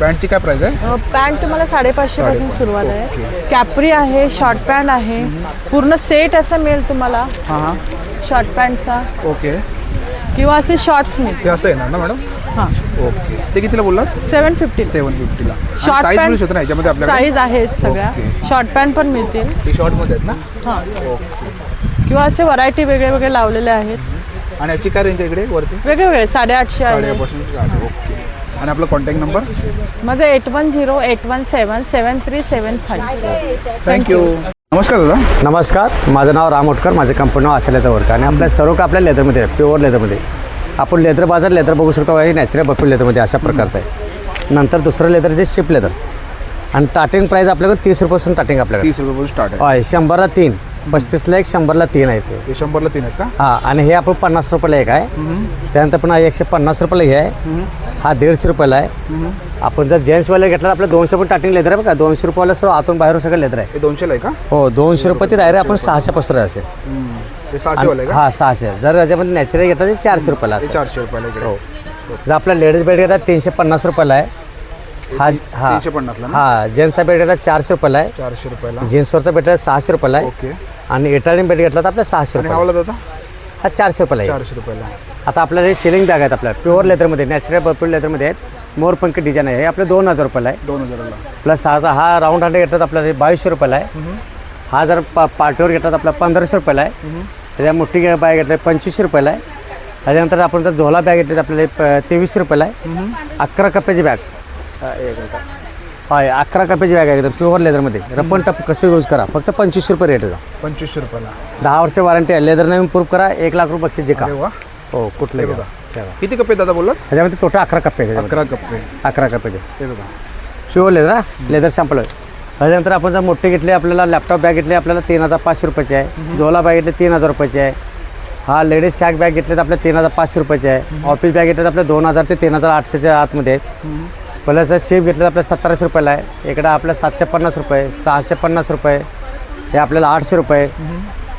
पॅन्टची काय प्राइस आहे? पॅन्ट तुम्हाला 550 पासून सुरुवात आहे. कॅपरी आहे, शॉर्ट पॅन्ट आहे. पूर्ण सेट असं मिळेल तुम्हाला शॉर्ट पॅन्टचा. ओके. किंवा असे शॉर्ट्स मिळतील. ते असं येणार ना मॅडम? हां. ओके. ते कितीला बोललात? 750. 750ला. शॉर्ट साईज मिळू पॅन्ट शकतो ना याच्यामध्ये आपल्याला? साईज आहेत सगळ्या. शॉर्ट पॅन्ट पण मिळतील. ते शॉर्टमध्ये आहेत ना? हां. किंवा असे व्हरायटी वेगळे वेगळे लावलेले आहेत. आणि याची काय रेंज आहे इकडे वरती? वेगवेगळे 850 आहे. ओके. आणि आपला कॉन्टॅक्ट नंबर? माझं 8108177375. थँक्यू. नमस्कार दादा. नमस्कार, माझं नाव राम ओटकर, माझं कंपनी नाव आशा लेदर वर्क आणि आपल्या सर्व का आपल्या लेदरमध्ये आहे, प्युअर लेदरमध्ये. आपण लेदर बाजार लेदर बघू शकतो, हे नॅचरल बफेट लेदरमध्ये अशा प्रकारचं आहे. नंतर दुसरं लेदर जे शिप लेदर आणि स्टार्टिंग प्राईस आपल्याकडे 30 रुपयापासून स्टार्टिंग आपल्याकडे. 30 रुपयापासून स्टार्ट आहे. होय, 100ला 3, 35ला 1, 100ला 3 आहे ते. हे 100ला 3 आहेत का? हां, आणि हे आपण 50 रुपयाला एक आहे. त्यानंतर पण 150 रुपयाला हे आहे. हा 150 रुपयाला आहे. आपण जर जेंट्सवाला घेतला तर आपलं 200 पण स्टार्टिंग लेदर आहे बघा. 200 रुपयाला सर्व आतून बाहेरून सगळं लेदर आहे. हे 200ला आहे का? हो, 200 रुपये ते राहिले आपण 600 पासून असेल. हे 600 वाला आहे का? हां, 600. जर याच्यामध्ये नॅचरल घेतला तर 400 रुपयाला हे असेल. 400 रुपयाला इकडे. हो. जर आपला लेडीज बेड घेतला 350 रुपयाला आहे. हा 350ला ना? हां, जेंट्सचा बेड घेतला 400 रुपयाला आहे. 400 रुपयाला. जेंट्सवरचा बेड 600 रुपयाला आहे. ओके. आणि इटालियन बेड घेतला तर आपल्या 600 आणि रुपयाला. हवाला दादा? हा 400 रुपयाला आहे. 400 रुपयाला. आता आपल्याला हे सिलिंग बॅग आहेत आपल्या प्युअर लेदरमध्ये, नॅचरल बफेट लेदरमध्ये आहेत. मोरपंखी डिझाईन आहे. हे आपले 2000 रुपयाला आहे. 2000ला. प्लस हा राऊंड हँड घेतला तर आपल्याला 2200 रुपयाला आहे. हा जर पार्टीवर घेतला तर आपला 1500 रुपयाला आहे. त्याच्या मोठी बॅग घेतली 2500 रुपयाला आहे. त्याच्यानंतर आपण जर झोला बॅग घेतली तर आपल्याला 2300 रुपयाला आहे. 11 कप्प्याची बॅग. एक मिनिट. होय, 11 कप्प्याची बॅग आहे प्युअर लेदरमध्ये. रपन टप कसं यूज करा, फक्त 2500 रुपये रेट आहे. 2500 रुपयाला. 10 वर्ष वॉरंटी आहे. लेदर नवीन प्रूफ करा, 1 लाख रुपये बक्षीस जिंका. हो, कुठले बघा. किती कप्पे दादा बोललात? ह्याच्यामध्ये टोटल 11 कप्पे आहेत. 11 कप्पे. 11 कप्प्याचे हे बघा. Pure leather. लेदर सॅम्पल आहे. त्याच्यानंतर आपण जर मोठे घेतले, आपल्याला लॅपटॉप बॅग घेतली आपल्याला 3500 रुपयाची आहे. झोला बॅग घेतली 3000 रुपयाची आहे. हा लेडीज सॅक बॅग घेतले तर आपल्या 3500 रुपयाचे आहे. ऑफिस बॅग घेतले तर आपल्या 2000 ते 3800च्या आतमध्ये आहेत. प्लस शेप घेतलं तर आपल्या 1700 रुपयाला आहे. इकडं आपल्या 750 रुपये, 650 रुपये, हे आपल्याला 800 रुपये.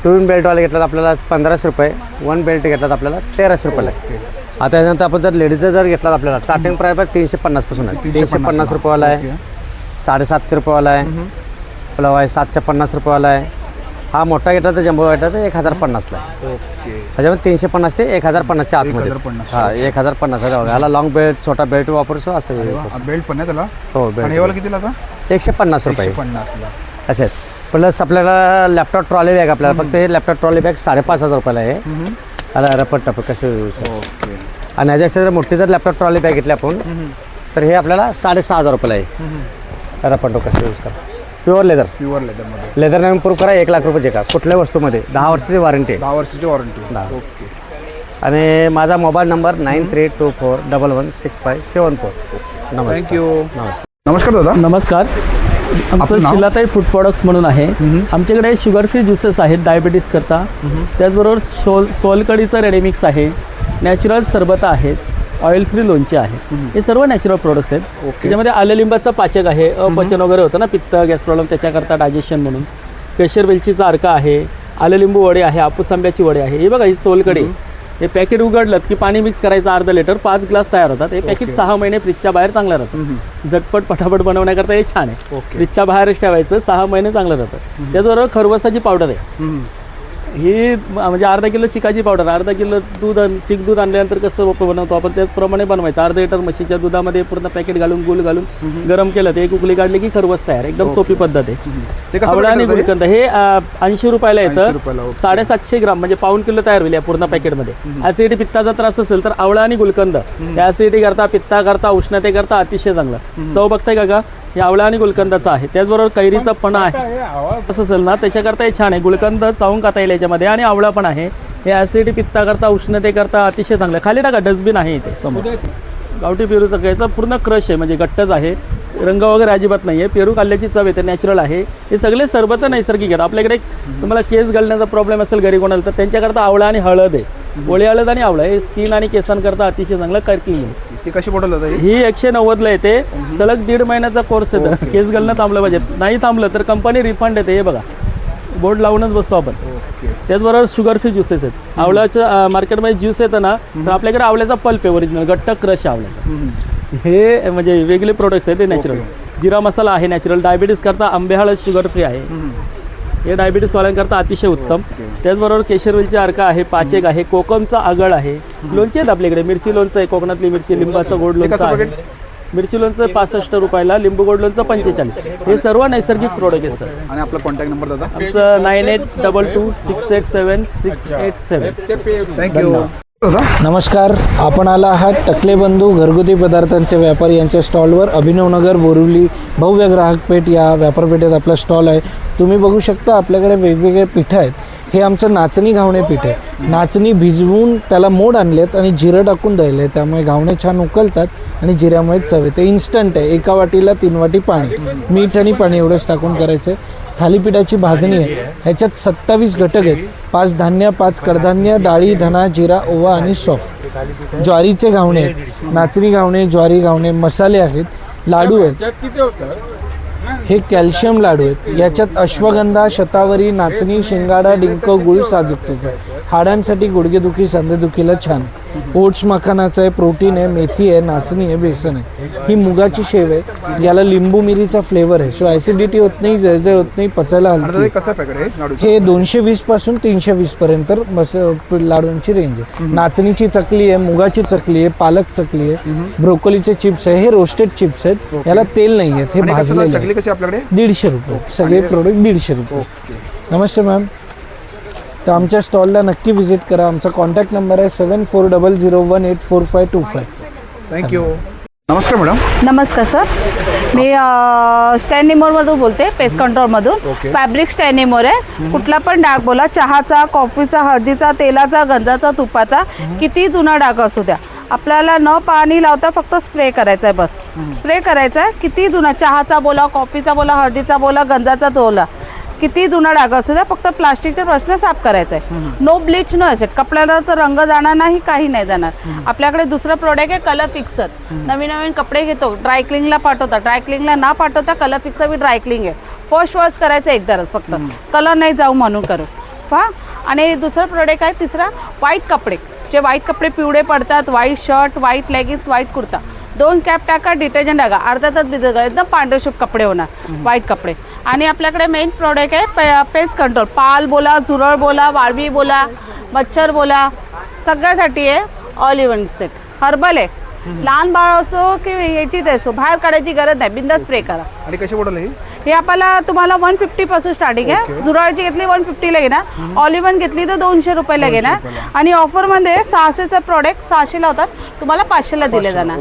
2 बेल्टवाले घेतलं तर आपल्याला 1500 रुपये. 1 बेल्ट घेतला तर आपल्याला 1300 रुपयाला आहे. आता त्यानंतर आपण जर लेडीजचं जर घेतला तर आपल्याला स्टार्टिंग प्राईस 350 पासून आहे. 350 रुपयावाला आहे. 750 रुपयावाला आहे. आपला आहे 750 रुपयावाला आहे. हा मोठा घेतला तर जम्बो घेतला तर 1050ला आहे. ओके. त्याच्यामध्ये 350 ते 1050च्या आतमध्ये. 1050. हां, 1050 आहे. ह्याला लॉंग बेल्ट, छोटा बेल्ट वापरतो असं. बेल्ट पण आहे त्याला? हो, आणि बेल्ट. हे वाला कितीला आता? 150 रुपये 150ला. असे. प्लस आपल्याला लॅपटॉप ट्रॉली बॅग आपल्याला फक्त हे लॅपटॉप ट्रॉली बॅग 5500 रुपयाला आहे. त्याला रपट टप कसं यूज. ओके. आणि ह्याच्यापेक्षा जर मोठी जर लॅपटॉप ट्रॉली बॅग घेतली आपण तर हे आपल्याला 6500 रुपयाला आहे. रपट टप कसं यूज करा. Pure leather. प्युअर लेदरमध्ये. लेदर नवीन प्रूफ करा, 1 लाख रुपये जे का कुठल्या वस्तूमध्ये 10 वर्षाची वॉरंटी आहे. 10 वर्षाची वॉरंटी. 10. ओके. आणि माझा मोबाईल नंबर 9324116574. नमस्कार. थँक्यू. नमस्कार. नमस्कार दादा. नमस्कार. आमचं आपलं नाव? शिलाताई फूड प्रॉडक्ट्स म्हणून आहे. आमच्याकडे शुगर फ्री ज्युसेस आहेत डायबिटीस करता. त्याचबरोबर सोलकडीचं रेडीमिक्स आहे. नॅचरल सरबत आहेत. ऑइल फ्री लोणचे आहे. हे सर्व नॅचरल प्रोडक्ट्स आहेत. त्याच्यामध्ये आलं लिंबाचा पाचक आहे. अपचन वगैरे होतं ना, पित्त गॅस प्रॉब्लेम, त्याच्याकरता डायजेशन म्हणून. केशर वेलचीचा अर्का आहे. आलं लिंबू वडे आहे. हापूस आंब्याची वडे आहे. हे बघा, ही सोलकडी. हे पॅकेट उघडलं की पाणी मिक्स करायचं अर्धा लिटर, 5 ग्लास तयार होतात. हे पॅकेट 6 महिने फ्रीजच्या बाहेर चांगलं राहतं. झटपट पटापट बनवण्याकरता हे छान आहे. फ्रीजच्या बाहेरच ठेवायचं, 6 महिने चांगलं राहतं. त्याचबरोबर खरवसाची पावडर आहे. ही म्हणजे अर्धा किलो चिकाची पावडर, अर्धा किलो दूध, चिक दूध आणल्यानंतर कसं बनवतो आपण त्याचप्रमाणे बनवायचं. अर्धा लिटर म्हशीच्या दुधामध्ये पूर्ण पॅकेट घालून गुळ घालून गरम केलं ते एक उकळी काढली की खरवस तयार. एकदम सोपी पद्धत आहे. आवळा आणि गुलकंद हे 80 रुपयाला येतं. 750 ग्राम म्हणजे पाऊण किलो तयार होईल या पूर्ण पॅकेटमध्ये. ऍसिडिटी पित्ताचा त्रास असेल तर आवळा आणि गुलकंद या ऍसिडिटी करता, पित्ता करता, उष्णतेकरता अतिशय चांगलं. चव बघताय का? हे आवळा आणि गुलकंदाचं आहे. त्याचबरोबर कैरीचा पण आहे. असं असेल ना त्याच्याकरता हे छान आहे. गुलकंद चावून खाता येईल याच्यामध्ये आणि आवळा पण आहे. हे ॲसिडिटी पित्ताकरता उष्णतेकरता अतिशय चांगलं आहे. खाली टाका, डस्टबिन आहे इथे समोर. गावठी पेरू सगळ्याचा पूर्ण क्रश आहे, म्हणजे गट्टच आहे, रंग वगैरे अजिबात नाही आहे. पेरू खाल्ल्याची चव येते, नॅचरल आहे. हे सगळे सरबत नैसर्गिक आहेत. आपल्याकडे तुम्हाला केस गळण्याचा प्रॉब्लेम असेल घरी कोणाला, तर त्यांच्याकरता आवळा आणि हळद आहे. ओळी हळद आणि आवळा हे स्किन आणि केसांकरता अतिशय चांगलं कर्किंग आहे. ती कशी बॉटल जातं ही 190ला येते. सलग 1.5 महिन्याचा कोर्स येतं. केस गळणं थांबलं पाहिजे, नाही थांबलं तर कंपनी रिफंड येते. हे बघा, बोर्ड लावूनच बसतो आपण. त्याचबरोबर शुगर फ्री ज्युसेस आहेत. आवळ्याचं मार्केटमध्ये ज्यूस येतं ना, तर आपल्याकडे आवळ्याचा पल्प आहे ओरिजिनल, गट्ट क्रश आवळ्याचा. हे म्हणजे वेगळे प्रोडक्ट्स आहेत, ते नॅचरल. जिरा मसाला आहे नॅचरल. डायबिटीस करता आंबे हळद शुगर फ्री आहे. हे डायबिटीसवाल्यांकरता अतिशय उत्तम. त्याचबरोबर केशरवेलची अर्क आहे, पाचेक आहे, कोकमचा आगळ आहे. लोणचे आहेत आपल्याकडे, मिरची लोणचं आहे, कोकणातली मिरची, लिंबाचं गोड लोणचं आहे. मिरची लोणचं 65 रुपयाला, लिंबू गोड लोणचं 45. हे सर्व नैसर्गिक प्रोडक्ट आहेत सर. आणि आपला कॉन्टॅक्ट नंबर दादा? आमचं 9822687687. थँक्यू. नमस्कार, आपण आला आहात टकले बंधू घरगुती पदार्थांचे व्यापारी यांच्या स्टॉलवर. अभिनवनगर बोरिवली भव्य ग्राहकपेठ या व्यापारपेठेत आपला स्टॉल आहे. तुम्ही बघू शकता आपल्याकडे वेगवेगळे पीठं आहेत. हे आमचं नाचणी घावणे पीठ आहे. नाचणी भिजवून त्याला मोड आणलेत आणि जिरं टाकून द्यायले, त्यामुळे घावणे छान उकलतात आणि जिऱ्यामुळे चव येते. इन्स्टंट आहे. 1 वाटीला 3 वाटी पाणी, मीठ आणि पाणी एवढंच टाकून करायचं आहे. थालीपीठाची भाजणी आहे. ह्याच्यात 27 घटक आहेत. 5 धान्य, 5 कडधान्य, डाळी, धना, जिरा, ओवा आणि सौफ. ज्वारीचे घावणे आहेत. नाचणी घावणे, ज्वारी घावणे, मसाले आहेत, लाडू आहेत. हे कॅल्शियम लाडू आहेत. याच्यात अश्वगंधा, शतावरी, नाचणी, शिंगाडा, डिंक, गुळ, साजूक तूप आहे. हाडांसाठी गुडघेदुखी, सांधेदुखीला छान. ओट्स मखानाचं आहे, प्रोटीन आहे, मेथी आहे, नाचणी आहे, बेसन आहे. ही मुगाची शेव आहे. याला लिंबू मिरीचा फ्लेवर आहे. सो ॲसिडिटी होत नाही, जळजळ होत नाही, पचायला हलकी. कसं पॅकेट आहे लाडू? हे 220 पासून 320 पर्यंत लाडूंची रेंज आहे. नाचणीची चकली आहे, मुगाची चकली आहे, पालक चकली आहे, ब्रोकोलीचे चिप्स आहे. हे रोस्टेड चिप्स आहेत. याला तेल नाही आहेत, हे भाजलेले चकली कशी आपल्याकडे? 150 रुपये. सगळे प्रोडक्ट 150 रुपये. नमस्ते मॅम. तर आमच्या स्टॉलला नक्की व्हिजिट करा. आमचा कॉन्टॅक्ट नंबर आहे 7400184525. थँक्यू. नमस्कार मॅडम. नमस्कार सर, मी स्टॅनिमोरमधून बोलते, पेस्ट कंट्रोलमधून. फॅब्रिक स्टॅनिमोर आहे. कुठला पण डाग बोला, चहाचा, कॉफीचा, हळदीचा, तेलाचा, गंधाचा, तुपाचा, किती जुना डाग असू द्या, आपल्याला न पाणी लावता फक्त स्प्रे करायचा आहे. बस स्प्रे करायचा आहे. किती जुना चहाचा बोला, कॉफीचा बोला, हळदीचा बोला, गंधाचा बोला, किती जुना डाग असू द्या, फक्त प्लास्टिकच्या ब्रशनं साफ करायचं आहे. नो ब्लीच न असे, कपड्याला तर रंग जाणार नाही, काही नाही जाणार. आपल्याकडे दुसरं प्रोडक्ट आहे कलर फिक्सर. नवीन नवीन कपडे घेतो, ड्रायक्लिंगला पाठवता, ड्रायक्लिंगला ना पाठवता कलर फिक्सर बी ड्रायक्लिंग आहे. फर्स्ट वॉश करायचं एकदाच, फक्त कलर नाही जाऊ म्हणून करू पहा. आणि दुसरं प्रोडक्ट आहे तिसरा, व्हाईट कपडे. जे व्हाईट कपडे पिवळे पडतात, white shirt, white leggings, white kurta, 2 cap टाका, डिटर्जंट टाका, अर्धा तास भिजत घाला, एकदम पांढरशुभ कपडे होणार व्हाईट कपडे. आणि आपल्याकडे मेन प्रोडक्ट आहे पेस्ट कंट्रोल. पाल बोला, झुरळ बोला, वाळवी बोला, मच्छर बोला, सगळ्यासाठी आहे. All even set. हर्बल आहे. लहान बाळ असो की याचीच असो, बाहेर काढायची गरज नाही, बिंदास स्प्रे करा. आणि कशी बॉटल आहे हे आपल्याला तुम्हाला 150 पासून स्टार्टिंग आहे. झुरळाची घेतली 150ला घेणार, ऑल इव्हन घेतली तर 200 रुपयाला घेणार. आणि ऑफरमध्ये 600चं प्रोडक्ट 600ला होतात, तुम्हाला 500ला दिले जाणार.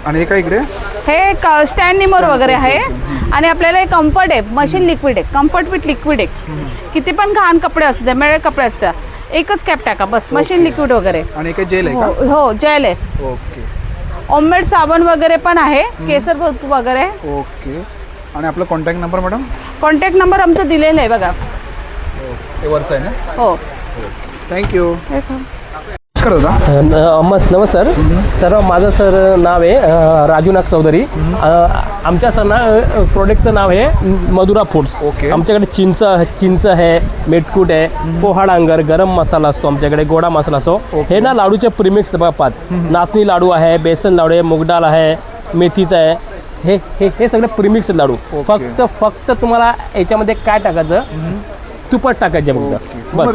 आणि हे काय इकडे? हे स्टँड निमोर वगैरे आहे. आणि आपल्याला हे कम्फर्ट आहे, मशीन लिक्विड आहे, कम्फर्ट विथ लिक्विड आहे. किती पण घाण कपडे असू द्या, मेळे कपडे असतात, एकच कॅप टाका बस, मशीन लिक्विड वगैरे. आणि काय जेल आहे का? हो जेल आहे. ओके. ओममेड साबण वगैरे पण आहे, केसर वगैरे. ओके. आणि आपला contact number madam? Contact number आमचा दिलेला आहे बघा. हे वरचा आहे ना? हो. थँक्यू. नमस्कार सर, माझं सर नाव आहे राजूनाथ चौधरी. आमच्या सर ना प्रोडक्टचं नाव आहे मधुरा फूड्स. आमच्याकडे चिंच आहे, मेटकूट आहे, पोहा डांगर, गरम मसाला असतो आमच्याकडे, गोडा मसाला असतो. हे ना लाडूचे प्रीमिक्स बघा 5. नाचणी लाडू आहे, बेसन लाडू आहे, मुगडाळ आहे, मेथीचं आहे. हे हे हे सगळे प्रीमिक्स लाडू. फक्त तुम्हाला याच्यामध्ये काय टाकायचं, तुपात टाकायचे फक्त बस.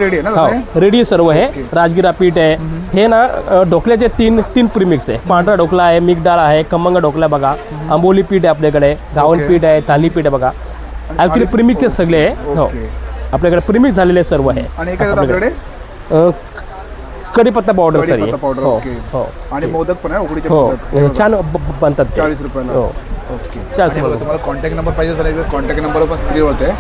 रेडी सर्व आहे. राजगिरा पीठ आहे. हे ना ढोकल्याचे तीन प्रीमिक्स आहे. पांढरा ढोकला आहे, मिक्स डाळ आहे, खमंग ढोकला बघा, आंबोली पीठ आहे आपल्याकडे, गावन पीठ आहे, थाली पीठ आहे बघा. ॲक्च्युली प्रीमिक्सचे सगळे आहे. हो, आपल्याकडे प्रीमिक्स झालेले सर्व आहे. कढीपत्ता पावडर सर. हो. आणि मोदक पण आहे, उकडीचे हो, मोदक छान बनतात. 40 रुपयाला. हो. तुम्हाला कॉन्टॅक्ट नंबर पाहिजे तर कॉन्टॅक्ट नंबर पण स्क्रीन होते.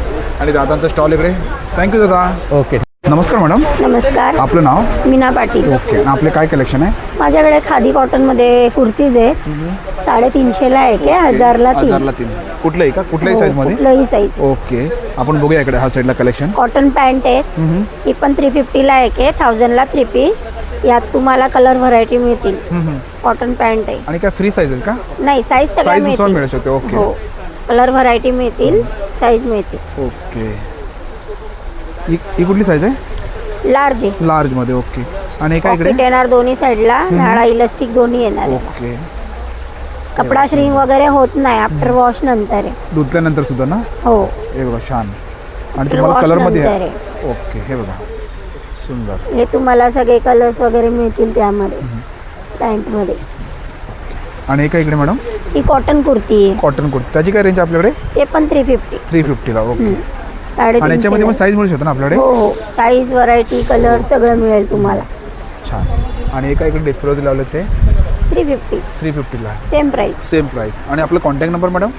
आणि दादांचा स्टॉल इकडे. थँक्यू दादा. ओके. नमस्कार मॅडम. नमस्कार. आपलं नाव? मीना पाटील. ओके. आणि आपले काय कलेक्शन आहे? माझ्याकडे खादी कॉटनमध्ये कुर्तीज आहेत. 350ला एक आहे, 1000ला 3. कुठलंही का? कुठल्याही हो, साईजमध्ये? कुठलंही साईज. ओके. आपण बघूया इकडे हा साईडला कलेक्शन. कॉटन पॅन्ट आहेत. ही पण 350ला एक आहे, 1000ला 3 पीस. यात तुम्हाला कलर व्हरायटी मिळतील. कॉटन पॅन्ट आहे. आणि काय फ्री साईज आहे का? नाही, साईज सगळ्या साईज नुसार मिळतील. मिळू शकते. ओके. हो, कलर व्हरायटी मिळतील, साईज मिळतील. ओके. ही कुठली साईज आहे? लार्ज आहे. लार्ज मध्ये. ओके. आणि काय इकडे? पॉकेट येणार दोन्ही साईडला, नाळा इलास्टिक दोन्ही येणार आहे. ओके. कपडा श्रिंक वगैरे होत नाही, आफ्टर वॉश नंतर आहे. धुतल्यानंतर सुद्धा ना? हो. हे बघा छान. आणि After तुम्हाला wash कलर मध्ये नंतर आहे. ओके. हे बघा सुंदर. हे तुम्हाला सगळे कलर्स वगैरे मिळतील त्यामध्ये, पॅन्टमध्ये. आणि हे काय इकडे मॅडम? ही कॉटन कुर्ती आहे. कॉटन कुर्ती. त्याची काय रेंज आपल्याकडे? ते पण 350. 350ला. ओके. 350. आणि याच्यामध्ये पण साईज मिळू शकतो ना आपल्याकडे? हो हो, साईज व्हरायटी कलर सगळं मिळेल तुम्हाला. छान. आणि हे काय इकडे डिस्प्लेवरती लावले ते? 350. 350ला. Same price. Same price. आणि आपला कॉन्टॅक्ट नंबर मॅडम?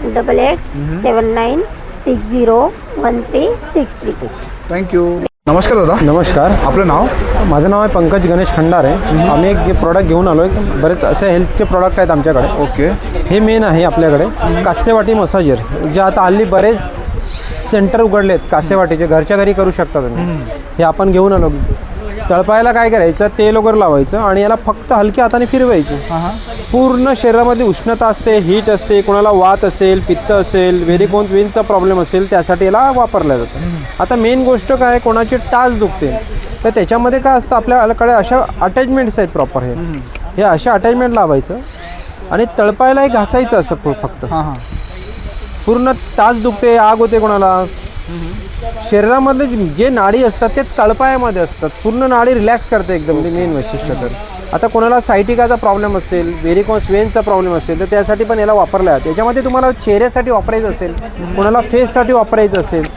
8879601363. थँक्यू. नमस्कार दादा. नमस्कार. आपलं नाव? माझं नाव आहे पंकज गणेश खंडारे. आम्ही एक प्रॉडक्ट घेऊन आलो आहे. बरेच असे हेल्थचे प्रॉडक्ट आहेत आमच्याकडे. ओके. हे मेन आहे आपल्याकडे कास्यवाटी मसाजर, जे आता हल्ली बरेच सेंटर उघडले आहेत कास्यवाटीचे, घरच्या घरी करू शकता तुम्ही. हे आपण घेऊन आलो. तळपायाला काय करायचं, तेल वगैरे लावायचं आणि याला फक्त हलक्या हाताने फिरवायचं. पूर्ण शरीरामध्ये उष्णता असते, हीट असते, कोणाला वात असेल, पित्त असेल, व्हेरिकोन्स वेनचा प्रॉब्लेम असेल, त्यासाठी याला वापरलं जातं. आता मेन गोष्ट काय, कोणाची टाच दुखते तर त्याच्यामध्ये काय असतं, आपल्याकडे अशा अटॅचमेंट्स आहेत प्रॉपर. हे अशा अटॅचमेंट लावायचं आणि तळपायाला एक घासायचं असं फक्त. पूर्ण टाच दुखते, आग होते कोणाला, शरीरामधले जे नाडी असतात ते तळपायामध्ये असतात. पूर्ण नाडी रिलॅक्स करते एकदम, ते मेन वैशिष्ट्य. तर आता कोणाला सायटिकाचा प्रॉब्लेम असेल, व्हेरिकोन्स वेनचा प्रॉब्लेम असेल तर त्यासाठी पण याला वापरला जातं. याच्यामध्ये तुम्हाला चेहऱ्यासाठी वापरायचं असेल, कोणाला फेससाठी वापरायचं असेल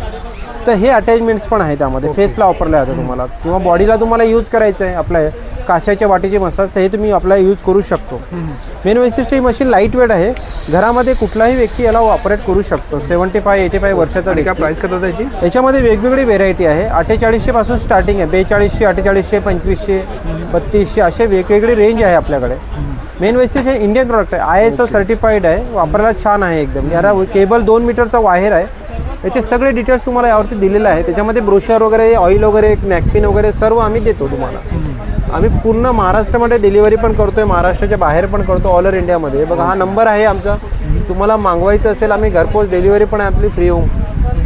तर हे अटॅचमेंट्स पण आहे त्यामध्ये. फेसला वापरलं जातं तुम्हाला, किंवा बॉडीला तुम्हाला यूज करायचं आहे आपल्या काशाच्या वाटीचे मसाज, तर हे तुम्ही आपला यूज करू शकतो. मेन वैशिष्ट्य, ही मशीन लाईट वेट आहे. घरामध्ये कुठलाही व्यक्ती याला ऑपरेट करू शकतो. 75-85 वर्षाचा. काय प्राईस करतात त्याची? याच्यामध्ये वेगवेगळी व्हेरायटी आहे. 4800 पासून स्टार्टिंग आहे. 4200, 4800, 2500, 3200 असे वेगवेगळी रेंज आहे आपल्याकडे. मेन वैशिष्ट्य इंडियन प्रॉडक्ट आहे, ISO सर्टिफाईड आहे, वापरायला छान आहे एकदम. याला केबल 2 मीटरचा वायर आहे. याचे सगळे डिटेल्स तुम्हाला यावरती दिलेले आहे. त्याच्यामध्ये ब्रोशर वगैरे, ऑइल वगैरे, नॅपकिन वगैरे सर्व आम्ही देतो तुम्हाला. आम्ही पूर्ण महाराष्ट्रामध्ये डिलिव्हरी पण करतोय, महाराष्ट्राच्या बाहेर पण करतो, ऑल ओव्हर इंडियामध्ये. बघा हा नंबर आहे आमचा. तुम्हाला मागवायचं असेल आम्ही घरपोच डिलिव्हरी पण आपली फ्री होऊ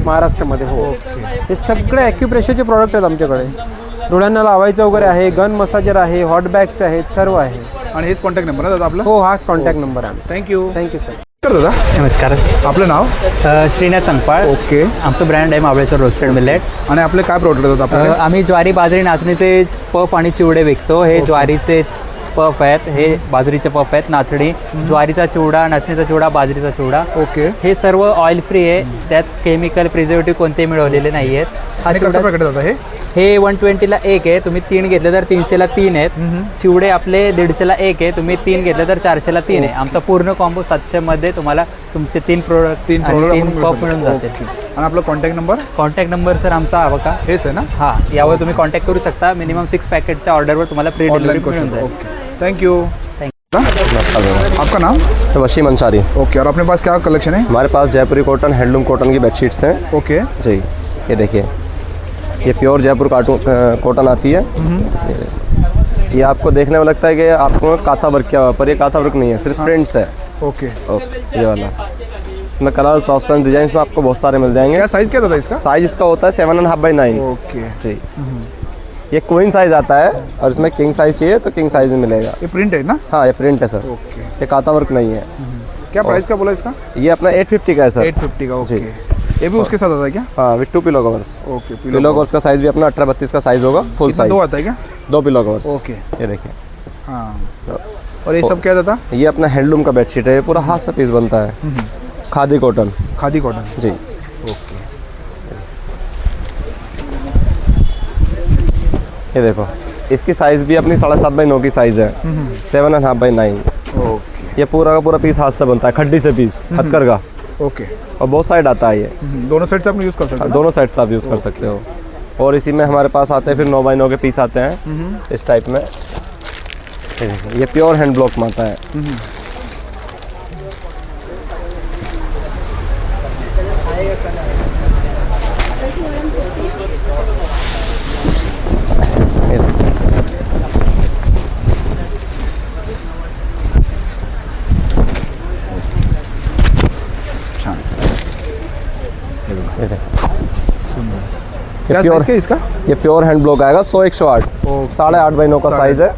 महाराष्ट्रामध्ये. हो. हे सगळे ॲक्युप्रेशरचे प्रॉडक्ट आहेत आमच्याकडे. डोळ्यांना लावायचं वगैरे आहे, गन मसाजर आहे, हॉट बॅग्स आहेत, सर्व आहे. आणि हेच कॉन्टॅक्ट नंबर आहे दादा आपला? हो, हाच कॉन्टॅक्ट नंबर आहे. थँक्यू. Thank you sir. दादा नमस्कार. आपलं नाव? श्रीनाथ संकपाळ. ओके. आमचं ब्रँड आहे महाबळेश्वर रोस्टेड मिलेट. आणि आपले काय प्रोडक्ट आहेत आपल्याला? आम्ही ज्वारी, बाजरी, नाचणीचे पफ आणि चिवडे विकतो. हे ज्वारीचे पफ आहेत, हे बाजरीचे पफ आहेत, नाचणी, ज्वारीचा चिवडा, नाचणीचा चिवडा, बाजरीचा चिवडा. ओके. हे सर्व ऑइल फ्री आहे, त्यात केमिकल प्रिझर्वेटिव्ह कोणते मिळवलेले नाही आहेत. हा कसं पॅकेट दादा हे 120ला एक आहे, तुम्ही 3 घेतले तर 300ला 3 आहेत. चिवडे आपले 150ला एक आहे, तुम्ही 3 घेतले तर 400ला 3 आहे. आमचा पूर्ण कॉम्बो 700 मध्ये तुम्हाला तुमचे 3 प्रोडक्ट 3 पफ मिळून जाते. आणि आपला contact number? Contact number sir आमचा हा बघा, हेच आहे ना? हां, यावर तुम्ही कॉन्टॅक्ट करू शकता. मिनिमम 6 पॅकेटच्या ऑर्डरवर तुम्हाला फ्री डिलिव्हरी मिळून जाईल. Thank you. आपका नाम? वसीम अंसारी. ओके. और अपने पास क्या कलेक्शन है? हमारे पास जयपुरी कॉटन, हैंडलूम कॉटन की बेडशीट्स हैं. ओके जी. ये देखिए, ये प्योर जयपुर कॉटन आती है. ये आपको देखने में लगता है कि आपको काथा वर्क किया हुआ, पर ये काथा वर्क नहीं है, सिर्फ प्रिंट्स है. ओके. ये वाला में कलर्स, ऑप्शन, डिजाइन में आपको बहुत सारे मिल जाएंगे. क्या साइज क्या था इसका? साइज इसका होता है 7.5x9. ओके. जी. ये क्वीन साइज आता है, और इसमें किंग साइज चाहिए तो किंग साइज में मिलेगा. ये प्रिंट है ना? हाँ, ये प्रिंट है सर. ओके. ये काथा वर्क नहीं है. क्या प्राइस का बोला इसका? ये अपना 850 का है सर. 850 का. ओके. ये भी उसके साथ आता है क्या? हाँ, with 2 pillow covers. Okay. Pillow covers का साइज भी अपना 18-32 का साइज होगा, फुल साइज. 2 आता है क्या? 2 पिलो कवर्स. ओके. ये देखिए. हाँ. और ये सब क्या था? ये अपना हैंडलूम का बेडशीट है, ये पूरा हाथ से पीस बनता है. खादी कॉटन. खादी कॉटन. जी. ओके. ये देखो, इसकी साइज भी अपनी 7.5x9 की साइज है. 7.5x9. ओके. ये पूरा का पूरा पीस हाथ से बनता है, खड्डी से पीस, हथकर का. ओके. और बहुत साइड आता है ये. दोनों साइड से आप यूज़ कर सकते हो? दोनों साइड से आप यूज़ कर सकते हो. और इसी में हमारे पास आते हैं फिर 9x9 के पीस आते हैं इस टाइप में। ये प्योर हैंड ब्लॉक में आता है। क्या साइज का इसका? ये प्योर हैंड ब्लॉक आएगा 100 108 8.5x9 का साइज है।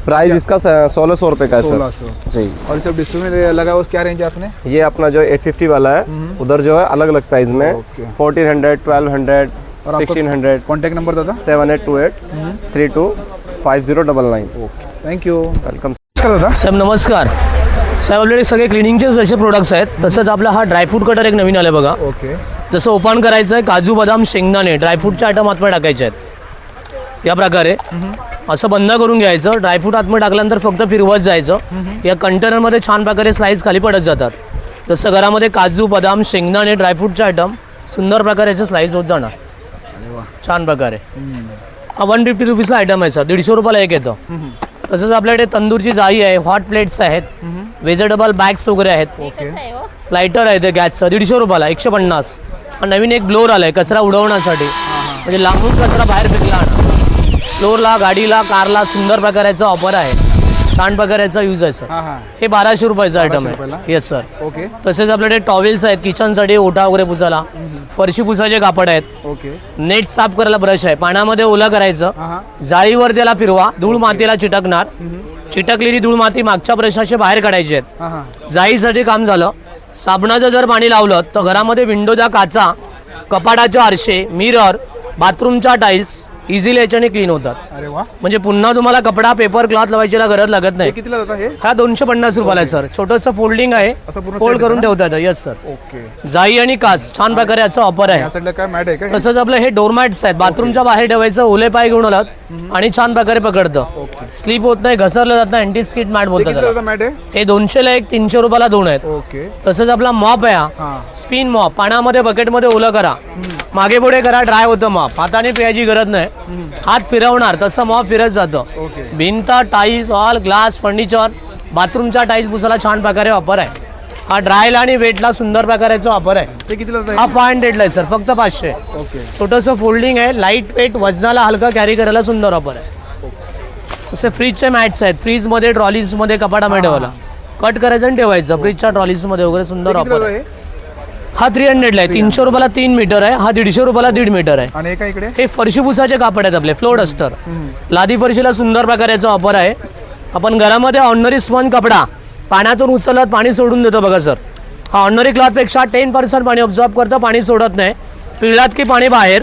प्राइस इसका 1600 रुपये का है सर। 1600 जी। और सब डिस्प्ले में लगा हुआ क्या रेंज है आपने? ये अपना जो 850 वाला है उधर जो है अलग अलग प्राइस में 1400 1200 1600। कॉन्टैक्ट नंबर दादा? 7828 325099। थँक यू, वेलकम दादा। साहेब नमस्कार साहेब, आपल्याकडे सगळे क्लिनिंगचे जसे प्रोडक्ट्स आहेत तसंच आपला हा ड्रायफ्रूट कटर एक नवीन आला बघा. ओके. जसं ओपन करायचं आहे, काजू बदाम शेंगदाणे ड्रायफ्रूटचे आयटम आतमध्ये टाकायचे आहेत या प्रकारे. असं बंद करून घ्यायचं. ड्रायफ्रूट आतमध्ये टाकल्यानंतर फक्त फिरवत जायचं. या कंटेनरमध्ये छान प्रकारे स्लाइस खाली पडत जातात. जसं घरामध्ये काजू बदाम शेंगदाणे ड्रायफ्रूटचे आयटम सुंदर प्रकारे याचे स्लाइस होत जाणार छान प्रकारे. हा 150 रुपीजला आयटम आहे सर, 150 रुपयाला एक येतं. तसंच आपल्याकडे तंदूरची जाळी आहे, हॉट प्लेट्स आहेत, व्हेजिटेबल बॅग्स वगैरे आहेत, लायटर आहे ते गॅसचं 150 रुपयाला 150. नवीन एक ब्लोअर आलाय कचरा उडवण्यासाठी, म्हणजे लांबून कचरा बाहेर फेकला फ्लोअरला गाडीला कारला सुंदर प्रकाराचा ऑफर आहे. छान प्रकाराचा यूज आहे सर. हे 1200 रुपयाचं आयटम आहे. Yes sir. ओके. तसेच आपल्याकडे टॉवेल्स आहेत किचनसाठी, ओटा वगैरे पुसायला, फरशी पुसायचे कापड आहेत. ओके. नेट साफ करायला ब्रश आहे, पाण्यामध्ये ओला करायचं, जाळीवर त्याला फिरवा, धूळ मातीला चिटकणार. चिटकलेली धूळ माती मागच्या ब्रशाचे बाहेर काढायचे आहेत. जाळीसाठी काम झालं. साबणाचं जर पाणी लावलं तर घरामध्ये विंडोच्या काचा, कपाटाचे आरशे, मिरर, बाथरूमच्या टाईल्स इझिली याच्याने क्लीन होतात. अरे वा. म्हणजे पुन्हा तुम्हाला कपडा पेपर क्लॉथ लावायची गरज लागत नाही. कितीला जातं हे? हा 250 रुपयाला आहे सर. छोटंसं फोल्डिंग आहे, फोल्ड करून ठेवता येतं. Yes sir. ओके. जाई आणि काच छान प्रकारे याचा ऑफर आहे. या साईडला काय मॅट आहे का? तसंच आपलं हे डोरमॅट्स आहेत, बाथरूमच्या बाहेर ठेवायचं, ओले पाय घेऊन आलात आणि छान प्रकारे पकडतं. स्लिप होत नाही, घसरलं जात नाही. अँटी स्किट मॅट बोलतात कितीला जातं मॅट आहे? हे 200 ला एक, 300 रुपयाला 2 आहेत. ओके. तसंच आपला मॉप आहे, हा स्पिन मॉप. पाण्यामध्ये बकेटमध्ये ओलं करा, मागे पुढे करा, ड्राय होतं मॉप. हाताने पियाची गरज नाही, हात फिरवणार तसं मॉप फिरत जातं. भिंत, टाईल्स, हॉल, ग्लास, फर्निचर, बाथरूमच्या टाईल्स पुसायला छान प्रकारे वापर आहे. हा ड्रायला आणि वेटला सुंदर प्रकाराचा वापर आहे. ते कितीला जातं? हा 500 ला आहे सर, फक्त 500. ओके. छोटंसं फोल्डिंग आहे, लाईट वेट, वजनाला हलका कॅरी करायला सुंदर वापर आहे. असे फ्रीजचे मॅट्स आहेत, फ्रीजमध्ये ट्रॉलीजमध्ये कपाटामध्ये ठेवायला, कट करायचं आणि ठेवायचं फ्रीजच्या ट्रॉलीजमध्ये वगैरे सुंदर वापर आहे. हा 300 ला आहे, 300 रुपयाला 3 मीटर आहे. हा 150 रुपयाला 1.5 मीटर आहे. आणि काय इकडे? हे फरशी पुसाचे कापड आहेत आपले, फ्लोर डस्टर. लादी फरशीला सुंदर प्रकाराचा वापर आहे. आपण घरामध्ये ऑर्डनरी स्पंज कपडा पाण्यातून उचलत पाणी सोडून देतो बघा सर. हा ऑर्डनरी क्लॉथपेक्षा 10% पाणी ऑब्झर्व करतं, पाणी सोडत नाही. पिळलात की पाणी बाहेर.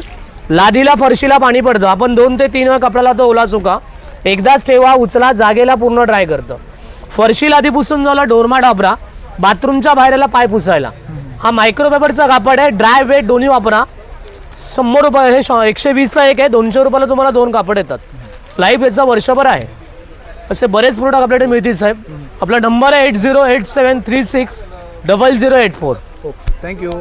लादीला फरशीला पाणी पडतं, आपण 2 ते 3 वेळा कपड्याला तो ओला सुका एकदाच ठेवा, उचला, जागेला पूर्ण ड्राय करतं. फरशी लादी पुसून झाला, डोरमॅट वापरा. बाथरूमच्या बाहेरला पाय पुसायला. हा मायक्रोफायबरचा कापड आहे, ड्राय वेट दोन्ही वापरा. 100 रुपये हे 120 ला एक आहे, 200 रुपयाला तुम्हाला 2 कापड येतात. लाईफ याचा वर्षभर आहे. असे बरेच प्रोडक्ट आपल्याकडे मिळतील साहेब. आपला नंबर आहे 8087360084. थँक्यू.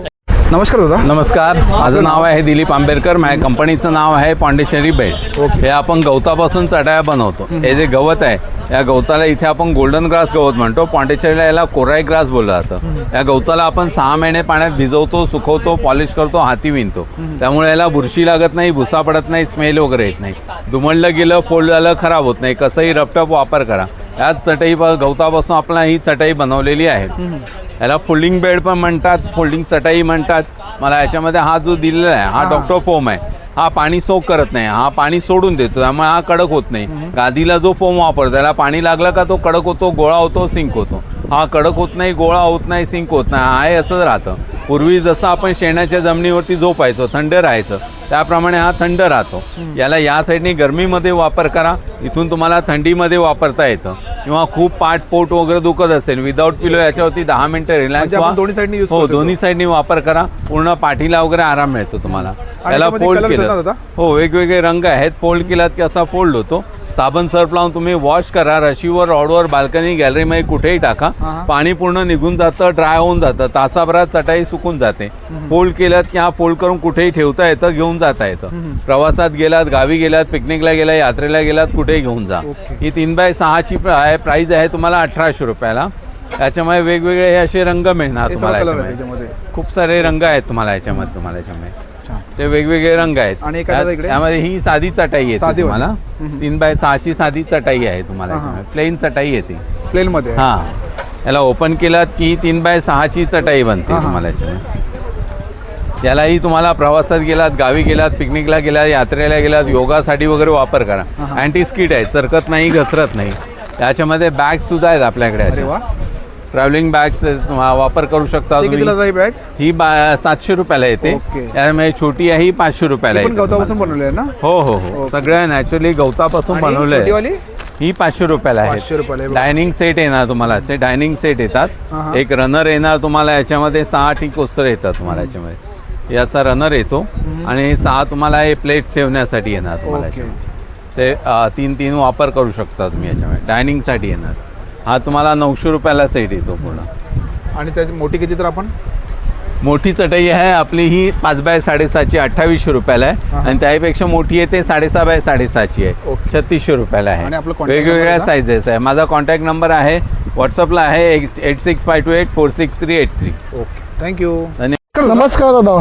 नमस्कार दादा. नमस्कार, माझं नाव आहे दिलीप आंबेडकर. माझ्या कंपनीचं नाव आहे पॉंडिचेरी बेड. हे आपण गवतापासून चटाया बनवतो. हे जे गवत आहे या गवताला इथे आपण गोल्डन ग्रास गवत म्हणतो, पॉंडिचेरीला याला कोराई ग्रास बोललं जातं. या गवताला आपण 6 महिने पाण्यात भिजवतो, सुकवतो, पॉलिश करतो, हाती विणतो. त्यामुळे याला बुरशी लागत नाही, भुसा पडत नाही, स्मेल वगैरे येत नाही. दुमडलं गेलं, फोल्ड झालं, खराब होत नाही. कसंही रपटप वापर करा. याच चटई गवतापासून आपण ही चटई बनवलेली आहे. याला फोल्डिंग बेड पण म्हणतात, फोल्डिंग चटई म्हणतात. मला याच्यामध्ये हा जो दिलेला आहे हा डॉक्टर फोम आहे. हा पाणी सोक करत नाही, हा पाणी सोडून देतो, त्यामुळे हा कडक होत नाही. गादीला जो फोम वापरतो त्याला पाणी लागलं का तो कडक होतो, गोळा होतो, सिंक होतो. हा कडक होत नाही, गोळा होत नाही, सिंक होत नाही. हा आहे असंच राहतं. पूर्वी जसं आपण शेणाच्या जमिनीवरती झोपायचो, थंड राहायचं, त्याप्रमाणे हा थंड राहतो. याला या साईडनी गरमीमध्ये वापर करा, इथून तुम्हाला थंडीमध्ये वापरता येतं. किंवा खूप पाठ पोट वगैरे दुखत असेल, विदाऊट पिलो याच्यावरती 10 मिनिटं रिलॅक्स व्हा. हो, दोन्ही साईडनी वापर करा. पूर्ण पाठीला वगैरे आराम मिळतो तुम्हाला. याला फोल्ड केलं, हो वेगवेगळे रंग आहेत. फोल्ड केलात की असा फोल्ड होतो. साबण सर्फ लावून तुम्ही वॉश करा, रशीवर, रॉडवर, बाल्कनी, गॅलरीमध्ये कुठेही टाका. पाणी पूर्ण निघून जातं, ड्राय होऊन जातं. तासाभरात चटाई सुकून जाते. फोल्ड केलात की हा फोल्ड करून कुठेही ठेवता येतं, घेऊन जाता येतं. प्रवासात गेलात, गावी गेलात, पिकनिकला गेला, यात्रेला गेलात, कुठेही घेऊन जा. ही 3x6ची प्राईज आहे तुम्हाला 1800 रुपयाला. याच्यामध्ये वेगवेगळे हे असे रंग मिळणार तुम्हाला. याच्यामध्ये खूप सारे रंग आहेत तुम्हाला याच्यामध्ये. ते वेगवेगळे रंग आहेत. त्यामध्ये ही साधी चटाई येते तुम्हाला. 3x6ची साधी चटाई आहे तुम्हाला. प्लेन चटाई येते प्लेन मध्ये. हां, याला ओपन केलात की 3x6ची चटाई बनते तुम्हाला याच्यामध्ये. यालाही तुम्हाला प्रवासात गेलात, गावी गेलात, पिकनिकला गेलात, यात्रेला गेलात, योगासाठी वगैरे वापर करा. अँटी स्किड आहे, सरकत नाही, घसरत नाही. याच्यामध्ये बॅगसुद्धा आहेत आपल्याकडे. ट्रॅव्हलिंग बॅग्स वापर करू शकता तुम्ही. बॅग ही 700 रुपयाला येते. त्यामुळे छोटी आहे ही 500 रुपयाला येते. गवतापासून बनवली आहे ना? हो हो हो, सगळ्या नॅचरली गवतापासून बनवलं आहे. ही 500 रुपयाला आहे. डायनिंग सेट येणार तुम्हाला. असे डायनिंग सेट येतात. एक रनर येणार तुम्हाला. याच्यामध्ये 6 कोस्टर येतात तुम्हाला. याच्यामध्ये हे असा रनर येतो आणि 6 तुम्हाला हे प्लेट ठेवण्यासाठी येणार तुम्हाला. ते 3 वापर करू शकता तुम्ही याच्यामध्ये. डायनिंगसाठी येणार. हा तुम्हाला 900 रुपयाला सेट येतो पूर्ण. आणि त्याची मोठी किती तर आपण? मोठी चटई आहे आपली ही 5x6.5ची 2800 रुपयाला आहे. आणि त्यापेक्षा मोठी आहे ते 6.5x6.5ची आहे. 3600 रुपयाला आहे. वेगवेगळ्या साईजेस आहे. माझा कॉन्टॅक्ट नंबर आहे, व्हॉट्सअपला आहे 8652846383. Okay, thank you. नमस्कार दादा.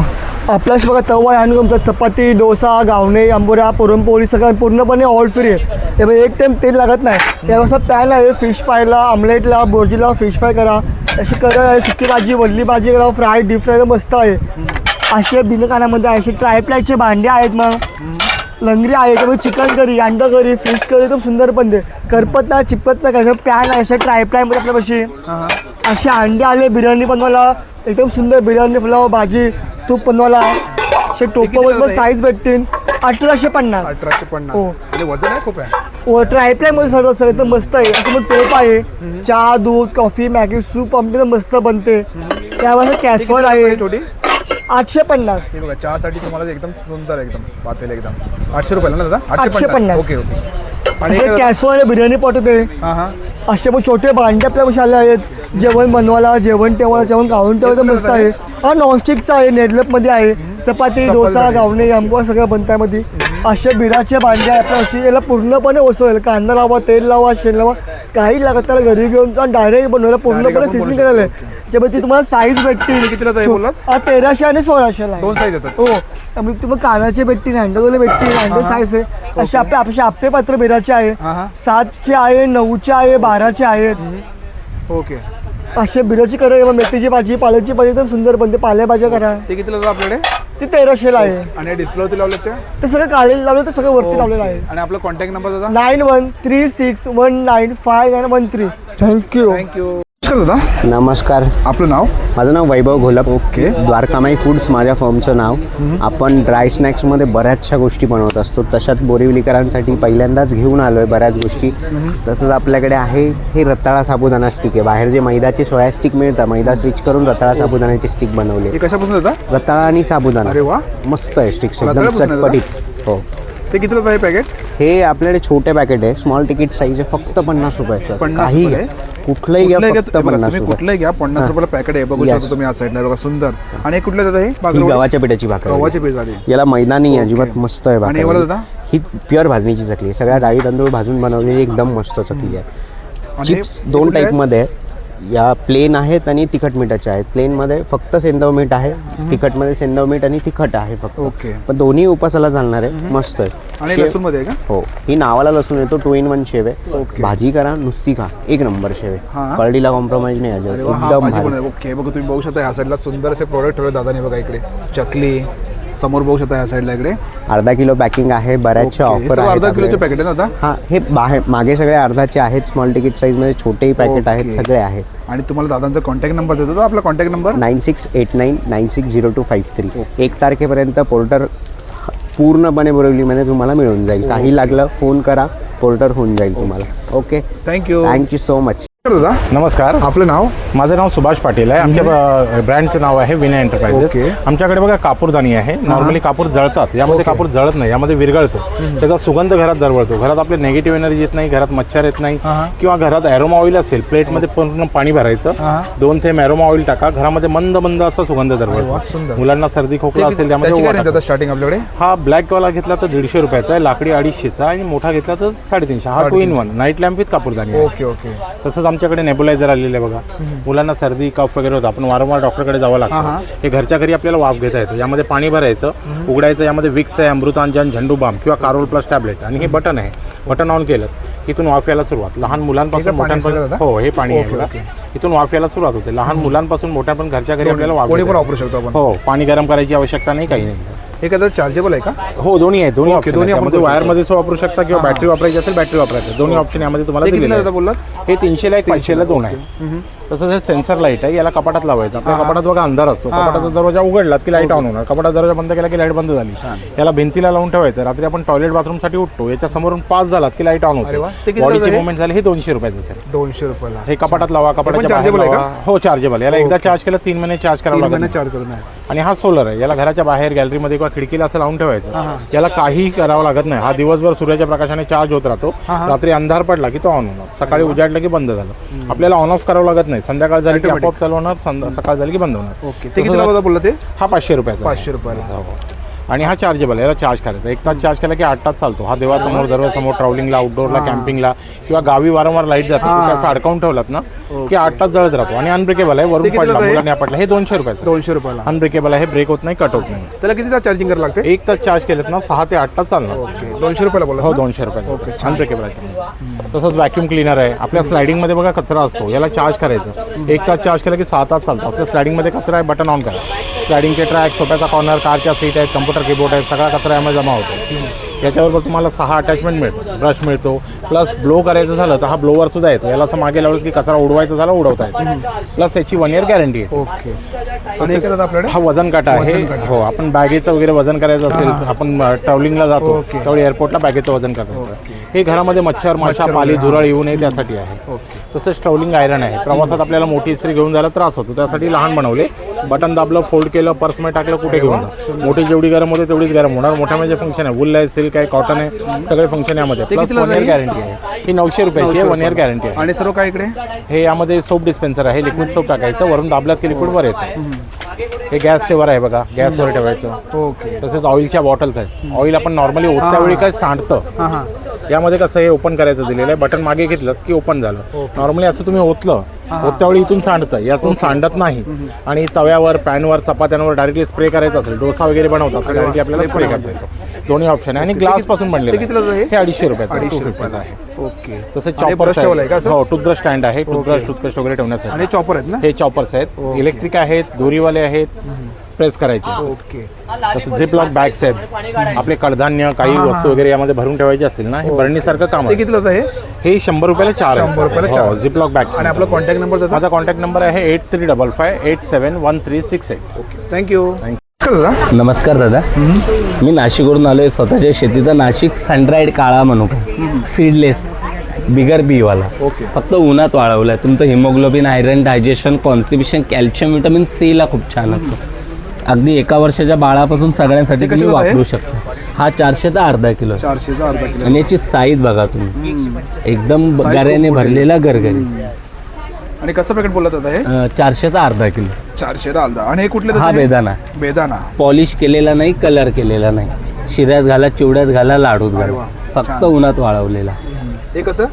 आपल्याच बघा तवा आहे आणि तुमचा चपाती, डोसा, घावणे, आंबोऱ्या, पुरणपोळी सगळं पूर्णपणे ऑल फ्री आहे. त्यामुळे एक टाईम तेल लागत नाही. यावेळेस पॅन आहे फिश फ्रायला, आमलेटला, बोर्जीला फिश फ्राय करा. अशी कढई आहे, सुकी भाजी, वल्ली भाजी करा, फ्राय, डीप फ्राय मस्त आहे. असे बिनकानामध्ये असे ट्रायप्लायचे भांडे आहेत. मग लंगरी आहे, त्यामुळे चिकन करी, अंडा करी, फिश करी एकदम सुंदर बनते. करपत नाही, चिपकत नाही. कसं पॅन आहे अशा ट्रायप्लायमध्ये आपल्यापाशी. असे अंडे आले बिर्याणी बनवायला एकदम सुंदर. बिर्याणी, पुलाव, भाजी, तूप बनवायला. असे टोपावर साईज भेटतील 1850. 1850. हो, वजन आहे खूप आहे. हो, ट्रायप्लायमध्ये सर्व सगळं मस्त आहे. असं मग टोप आहे. चहा, दूध, कॉफी, मॅगी, सूप आमच्या मस्त बनते. त्यावेळेस कॅसवर आहे 850. चहासाठी तुम्हाला एकदम सुंदर, एकदम पातेल, एकदम 800 रुपयाला ना दादा? 850. Okay okay. आणि कॅसवर बिर्याणी पॉट होते. असे मग छोटे भांडे आपल्या आले आहेत. जेवण बनवायला, जेवण ठेवायला, जेवण गाळून ठेवायला मस्त आहे. हा नॉनस्टिकचा आहे, नेटलेपमध्ये आहे. चपाती, डोसा, घावणे, आंबोळा सगळं बनतामध्ये. असे बिराचे भांडे आहे आपल्या अशी. याला पूर्णपणे ओसवेल. कांदा लावा, तेल लावा, शेण लावा, काही लागत त्याला घरी घेऊन डायरेक्ट बनवायला पूर्णपणे सिझनिंग करायला आहे. त्याच्यामध्ये तुम्हाला साईज भेटतील. कितीला जाईल बोललात? 1300 आणि 1600ला. 2 साईज येतात. हो, त्यामुळे तुम्हाला कानाचे भेटतील, हँडलवाले भेटतील. हँडल साईज आहे. असे आपले पात्र बिराचे आहे. 7चे आहे, 9चे आहे, 12चे आहेत. ओके. असे बिराची करा. मेथीची भाजी, पाल्याची भाजी तर सुंदर बनते. पालेभाज्या करा. ते कितीला जातं आपल्याकडे? ते 1300ला आहे. आणि डिस्प्लेवरती लावले ते सगळं काढलेलं लावलं, ते सगळं वरती लावलेलं आहे. आणि आपला कॉन्टॅक्ट नंबर दादा? 9136195913. थँक्यू. दादा नमस्कार. आपलं नाव? माझं नाव वैभव घोलप. ओके. द्वारकामाई फूड्स माझ्या फर्मचं नाव. आपण ड्राय स्नॅक्समध्ये बऱ्याचशा गोष्टी बनवत असतो. तशात बोरिवलीकरांसाठी पहिल्यांदाच घेऊन आलो आहे बऱ्याच गोष्टी. तसंच आपल्याकडे आहे हे रताळा साबुदाणा स्टिक आहे. बाहेर जे मैदाचे सोया स्टिक मिळतात, मैदा स्विच करून रताळा साबुदाण्याची स्टिक बनवली. कशापासून जातात? रताळा आणि साबुदाणा. अरे वा, मस्त आहे स्टिक्स, एकदम चटपटीत. हो. ते कितीला जातं हे पॅकेट? हे आपल्याकडे छोटे पॅकेट आहे, स्मॉल तिकीट साईज आहे, फक्त 50 रुपये. काही कुठलंही घ्या, फक्त 50 रुपये. कुठलंही घ्या, 50 रुपयाला पॅकेट आहे. बघू शकता तुम्ही या साईडला बघा, सुंदर. आणि हे कुठलं दादा? ही गव्हाच्या पिठाची भाकर. गव्हाची पीठ झाली. याला मैदा नाही, अजिबात मस्त आहे भाकर. दादा ही प्युअर भाजणीची चकली आहे. सगळ्या डाळी तांदूळ भाजून बनवलेली एकदम मस्त चकली आहे. चिप्स 2 टाईपमध्ये आहे. या प्लेन आहेत आणि तिखट मिठाच्या आहेत. प्लेनमध्ये फक्त सेंदव मीठ आहे, तिखटमध्ये सेंदव मीठ आणि तिखट आहे फक्त. ओके. पण दोन्ही उपासाला चालणार आहे. मस्त आहे. आणि लसूण मध्ये का? हो, ही नावाला लसूण येतो. 2 in 1 शेव आहे. भाजी करा, नुसती खा, एक नंबर शेव आहे. क्वालिटीला कॉम्प्रोमाइज नाही आहे, एकदम भारी. ओके. बघा तुम्ही बघू शकता या साईडला सुंदर असे प्रोडक्ट ठेवले दादाने. बघा इकडे चकली समोर बघू शकता या साईडला. इकडे अर्धा किलो पॅकिंग आहे. बऱ्याचशा ऑफर आहेत. अर्धा किलोचे पॅकेट आहे ना आता? हां, हे मागे सगळे अर्धाचे आहेत. स्मॉल तिकीट साईजमध्ये छोटेही पॅकेट आहेत, सगळे आहेत. आणि तुम्हाला दादांचा कॉन्टॅक्ट नंबर देतो तो. आपला कॉन्टॅक्ट नंबर 9689960253. 1 तारखेपर्यंत पोर्टर पूर्णपणे बोरिवलीमध्ये तुम्हाला मिळून जाईल. काही लागलं फोन करा, पोर्टर होऊन जाईल तुम्हाला. Okay, thank you. Thank you so much. दादा नमस्कार. आपलं नाव? माझं नाव सुभाष पाटील आहे. आमच्या ब्रँडचं नाव आहे विनय एंटरप्राइजेस. आमच्याकडे बघा कापूरदानी आहे. नॉर्मली कापूर जळतात, यामध्ये कापूर जळत नाही, यामध्ये विरघळतो. त्याचा सुगंध घरात दरवळतो. घरात आपले निगेटिव्ह एनर्जी येत नाही, घरात मच्छर येत नाही. किंवा घरात ॲरोमा ऑइल असेल, प्लेटमध्ये पूर्ण पाणी भरायचं, 2 थेंब ॲरोमा ऑइल टाका, घरामध्ये मंद मंद असा सुगंध दरवळतो. मुलांना सर्दी खोकला असेल त्यामध्ये स्टार्टिंग आपल्याकडे हा ब्लॅकवाला घेतला तर 150 रुपयाचा आहे, लाकडी 250चा आणि मोठा घेतला तर 350. हा 2 in 1 नाईट लॅम्प विथ कापूरदानी आहे. Okay okay. तसंच आमच्याकडे नेबुलायझर आलेले आहे बघा. मुलांना सर्दी कफ वगैरे होतं, आपण वारंवार डॉक्टरकडे जावं लागतं. हे घरच्या घरी आपल्याला वाफ घेता येतं. यामध्ये पाणी भरायचं, उघडायचं, यामध्ये विक्स आहे, अमृतांजन, झंडू बाम किंवा कारोल प्लस टॅबलेट आणि हे बटन आहे. बटन ऑन केलं इथून वाफ यायला सुरुवात. लहान मुलांपासून मोठ्यांपर्यंत हो हे पाणी आहे बघा. इथून वाफ यायला सुरुवात होते. लहान मुलांपासून मोठ्यांपर्यंत घरच्या घरी आपल्याला वाफ वापरू शकतो आपण. हो, पाणी गरम करायची आवश्यकता नाही, काही नाही. हे कदाचित चार्जेबल आहे का? हो, दोन्ही आहे. दोन्ही ऑप्शन दोन्ही यामध्ये वायरमध्ये वापरू शकता किंवा बॅटरी वापरायची असेल बॅटरी वापरायची. दोन्ही ऑप्शन यामध्ये तुम्हाला दिलेले आहेत. बोललात हे 300 ला 1 500 ला 2 आहे. तसंच हे सेन्सर लाईट आहे, याला कपाटात लावायचं. आपल्या कपाटात बघा अंधार असतो, कपाटाचा दरवाजा उघडलात की लाईट ऑन होणार, कपाटाचा दरवाजा बंद केला की लाईट बंद झाली. याला भिंतीला लावून ठेवायचं. रात्री आपण टॉयलेट बाथरूमसाठी उठतो, याच्या समोरून पास झालात की लाईट ऑन होते. बॉडीची मुवमेंट झाली. हे 200 रुपयाचं असेल. 200 रुपयाला. हे कपाटात लावा, कपाटाच्या बाहेर लावा. हो, चार्जेबल. याला एकदा चार्ज केलं 3 महिने चार्ज करावं लागेल. चार्ज करून आहे. आणि हा सोलर आहे, याला घराच्या बाहेर गॅलरीमध्ये किंवा खिडकीला असं लावून ठेवायचं. याला काहीही करावं लागत नाही. हा दिवसभर सूर्याच्या प्रकाशाने चार्ज होत राहतो. रात्री अंधार पडला की तो ऑन होणार, सकाळी उजाडलं की बंद झालं. आपल्याला ऑन ऑफ करावं लागत नाही. संध्याकाळ झाली की आपोआप चालू होणार, सकाळ झाली की बंद होणार. ओके. ते किती बोलला ते? हा 500 रुपयाचा. 500 रुपयाला. आणि हा चार्जेबल, याला चार्ज करायचा. 1 तास चार्ज केला की 8 तास चालतो. हा देवासमोर, दरवाजासमोर, ट्रॅव्हलिंगला, आउटडोअरला, कॅम्पिंगला किंवा गावी वारंवार लाईट जाते, असं अडकावून ठेवलात ना की 8 तास जळत राहतो. आणि अनब्रेकेबल आहे, वरून पडला मुलांनी आपटला. हे 200 रुपयाचं. 200 रुपयाला. अनब्रेकेबल आहे, ब्रेक होत नाही, कट होत नाही. त्याला किती तास चार्जिंग करायला लागते? 1 तास चार्ज केलेत ना 6 ते 8 तास चालणार. ओके. 200 रुपयाला बोला. हो, 200 रुपयाचं. अनब्रेकेबल आहे. तसंच व्हॅक्यूम क्लीनर आहे. आपल्या स्लायडिंगमध्ये बघा कचरा असतो, याला चार्ज करायचं. 1 तास चार्ज केलं की 6 तास चालतो. आपल्या स्लायडिंगमध्ये कचरा आहे, बटन ऑन करा. स्लायडिंगचे ट्रॅक, सोफ्याचा कॉर्नर, कारच्या सीट आहेत, कम्प्युटर कीबोर्ड आहे, सगळा कचरा यामध्ये जमा होतो. याच्याबरोबर तुम्हाला 6 अटॅचमेंट मिळतो, ब्रश मिळतो, प्लस ब्लो करायचं झालं तर हा ब्लोवर सुद्धा येतो. याला असं मागे लावलं की कचरा उडवायचा झाला उडवता येतो. प्लस याची 1 year गॅरंटी आहे. ओके. आणि आपल्याकडे हा वजन काटा आहे. हो, आपण बॅगेचं वगैरे वजन करायचं असेल, आपण ट्रॅव्हलिंगला जातो त्यावेळी एअरपोर्टला बॅगेचं वजन करतो. हे घरामध्ये मच्छर, माशा, पाली, झुरळ येऊ नये त्यासाठी आहे. तसंच ट्रॅव्हलिंग आयरन आहे. प्रवासात आपल्याला मोठी इस्त्री घेऊन जायला त्रास होतो, त्यासाठी लहान बनवले. बटन दाबलं, फोल्ड केलं, पर्समध्ये टाकलं, कुठे घेऊन जा. मोठी जेवढी गरम होते तेवढीच गरम होणार. मोठ्या म्हणजे फंक्शन आहे, वूल आहे, सिल्क आहे, कॉटन आहे, सगळे फंक्शन यामध्ये. प्लस 1 year गॅरंटी आहे. ही 900 रुपयाची आहे, 1 year गॅरंटी आहे. आणि सर्व काय इकडे? हे यामध्ये सोप डिस्पेन्सर आहे. लिक्विड सोप टाकायचं, वरून दाबलात की लिक्विड वर येतं. हे गॅस सेवर आहे बघा, गॅसवर ठेवायचं. ओके. तसेच ऑइलच्या बॉटल्स आहेत. ऑइल आपण नॉर्मली ओतच्या वेळी काय सांडतं, यामध्ये कसं हे ओपन करायचं दिलेलं आहे. बटन मागे घेतलं की ओपन झालं. नॉर्मली असं तुम्ही ओतलं ओतत्यावेळी इथून सांडतं, यातून सांडत नाही. आणि तव्यावर, पॅनवर, चपात्यांवर डायरेक्टली स्प्रे करायचं असेल, डोसा वगैरे बनवता असेल, डायरेक्टली आपल्याला स्प्रे करता येतो. दोन्ही ऑप्शन आहे. आणि ग्लास पासून बनलेलं आहे. हे 250 रुपयाचं, 250 आहे. ओके. तसंच चॉपर आहे. हो, टूथब्रश स्टँड आहे, टूथब्रश, टूथपेस्ट वगैरे ठेवण्यासाठी. आणि चॉपर आहेत ना? हे चॉपर्स आहेत, इलेक्ट्रिक आहेत, दोरीवाले आहेत, प्रेस करायचे. ओके. तसं झिपलॉक बॅग्स आहेत. आपले कडधान्य, काही वस्तू वगैरे यामध्ये भरून ठेवायची असेल ना, हे भरणीसारखं काम आहे. किती आहे? हे 100 रुपयाला 4 आहे. 100 रुपयाला 4. Ziploc bag. आणि आपला कॉन्टॅक्ट नंबर देतो? माझा कॉन्टॅक्ट नंबर आहे 8355871368. ओके. थँक्यू. नमस्कार दादा, मी नाशिकवरून आलो आहे. स्वतःच्या शेतीचा नाशिक सनराईड काळा मनुका सीडलेस बिगर बीवाला. ओके. फक्त उन्हात वाळवलं आहे. तुमचं haemoglobin, iron, digestion, constipation, calcium, vitamin सीला खूप छान असतं. अगदी 1 वर्षाच्या बाळापासून सगळ्यांसाठी तुम्ही वापरू शकता. हा 400चा अर्धा किलो. 400चा अर्धा किलो. आणि याची साईज बघा तुम्ही, एकदम गाऱ्याने भरलेला गरगरी. आणि कसं पॅकेट बोलत होता हे? 400चा अर्धा किलो. 400चा अर्धा. आणि हे कुठले? हा बेदाना. बेदाना पॉलिश केलेला नाही, कलर केलेला नाही. शिऱ्यात घाला, चिवड्यात घाला, लाडूत घाला, फक्त उन्हात वाळवलेला. हे कसं?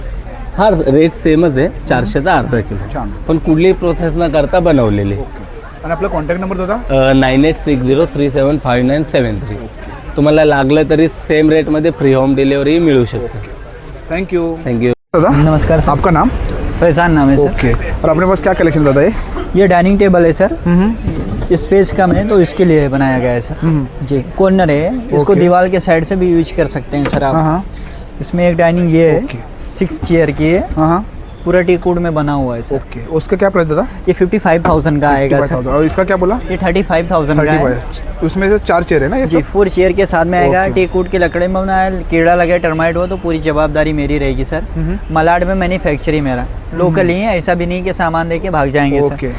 हा रेट सेमच आहे, 400चा अर्धा किलो. पण कुठलीही प्रोसेस न करता बनवलेले. आणि आपला कॉन्टॅक्ट नंबर दादा? 9860375973. तुम्हाला लागलं तरी सेम रेटमध्ये फ्री होम डिलीवरी मिळू शकते. थँक्यू. थँक्यू दादा. नमस्कार सर. आपका नाम? फैजान नाम है सर. ओके. और अपने पास क्या कलेक्शन दादा है? ये डाइनिंग टेबल है सर. स्पेस कम है तो इसके लिए बनाया गया है सर. जी, कॉर्नर है, इसको दीवार के साइड से भी यूज कर सकते हैं सर आप. इसमें एक डाइनिंग ये है, 6 चेयर की है. पूरा टीक वुड में बना हुआ है सर। ओके, उसका क्या प्राइस दादा? ये 55,000 का आएगा सर। 55,000। और इसका क्या बोला? ये 35,000 का है। 35। उसमें से 4 चेयर है ना ये जी, सब? 4 चेयर के साथ में आएगा। ओके। टीक वुड की लकड़ी में बनाया, कीड़ा लगे टर्माइट हो तो पूरी जवाबदारी मेरी रहेगी सर। मलाड में मैन्युफैक्चरिंग मेरा लोकल ही है, ऐसा भी नहीं कि सामान दे के भाग जाएंगे सर। ओके।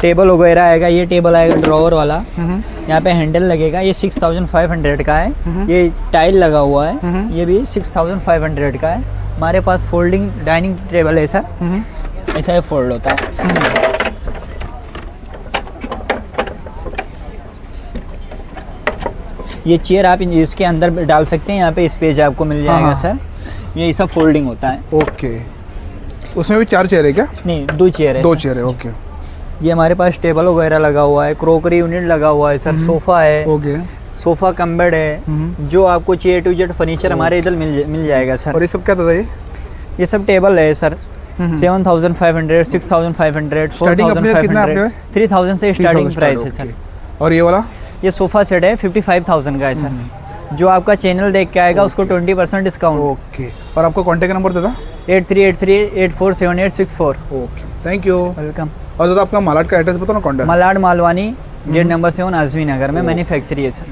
टेबल वगैरह आएगा, ये टेबल आएगा ड्रॉवर वाला, यहाँ पे हैंडल लगेगा, ये 6500 का है। ये टाइल लगा हुआ है, ये भी 6500 का है। हमारे पास फोल्डिंग डाइनिंग टेबल है सर, ऐसा ये फोल्ड होता है। ये चेयर आप इसके अंदर डाल सकते हैं, यहाँ पे स्पेस आपको मिल जाएगा सर। ये ऐसा फोल्डिंग होता है। ओके, उसमें भी 4 चेयर है क्या? नहीं, 2 चेयर है। 2 चेयर है। ओके। ये हमारे पास टेबल वगैरह लगा हुआ है, क्रोकरी यूनिट लगा हुआ है सर, सोफ़ा है। ओके। सोफ़ा कम बेड है, जो आपको चाहिए टू जेड फर्नीचर हमारे इधर मिल जाएगा सर। और ये सब क्या था ये सब टेबल है सर। 7,500, 6,500, स्टार्टिंग अपने कितना है 4,500, 3,000 से स्टार्टिंग प्राइस है सर। और ये वाला? ये सोफ़ा सेट है, 55,000 का है सर। जो आपका चैनल देख के आएगा उसको 20% डिस्काउंट। ओके। और आपका कॉन्टैक्ट नंबर दादा? 8383847864। Okay, thank you. वेलकम। और दादा आपका मालाड का एड्रेस बताओ ना। Contact? Malad Malvani, gate number 7, Azmi Nagar में मैन्युफैक्चर है सर।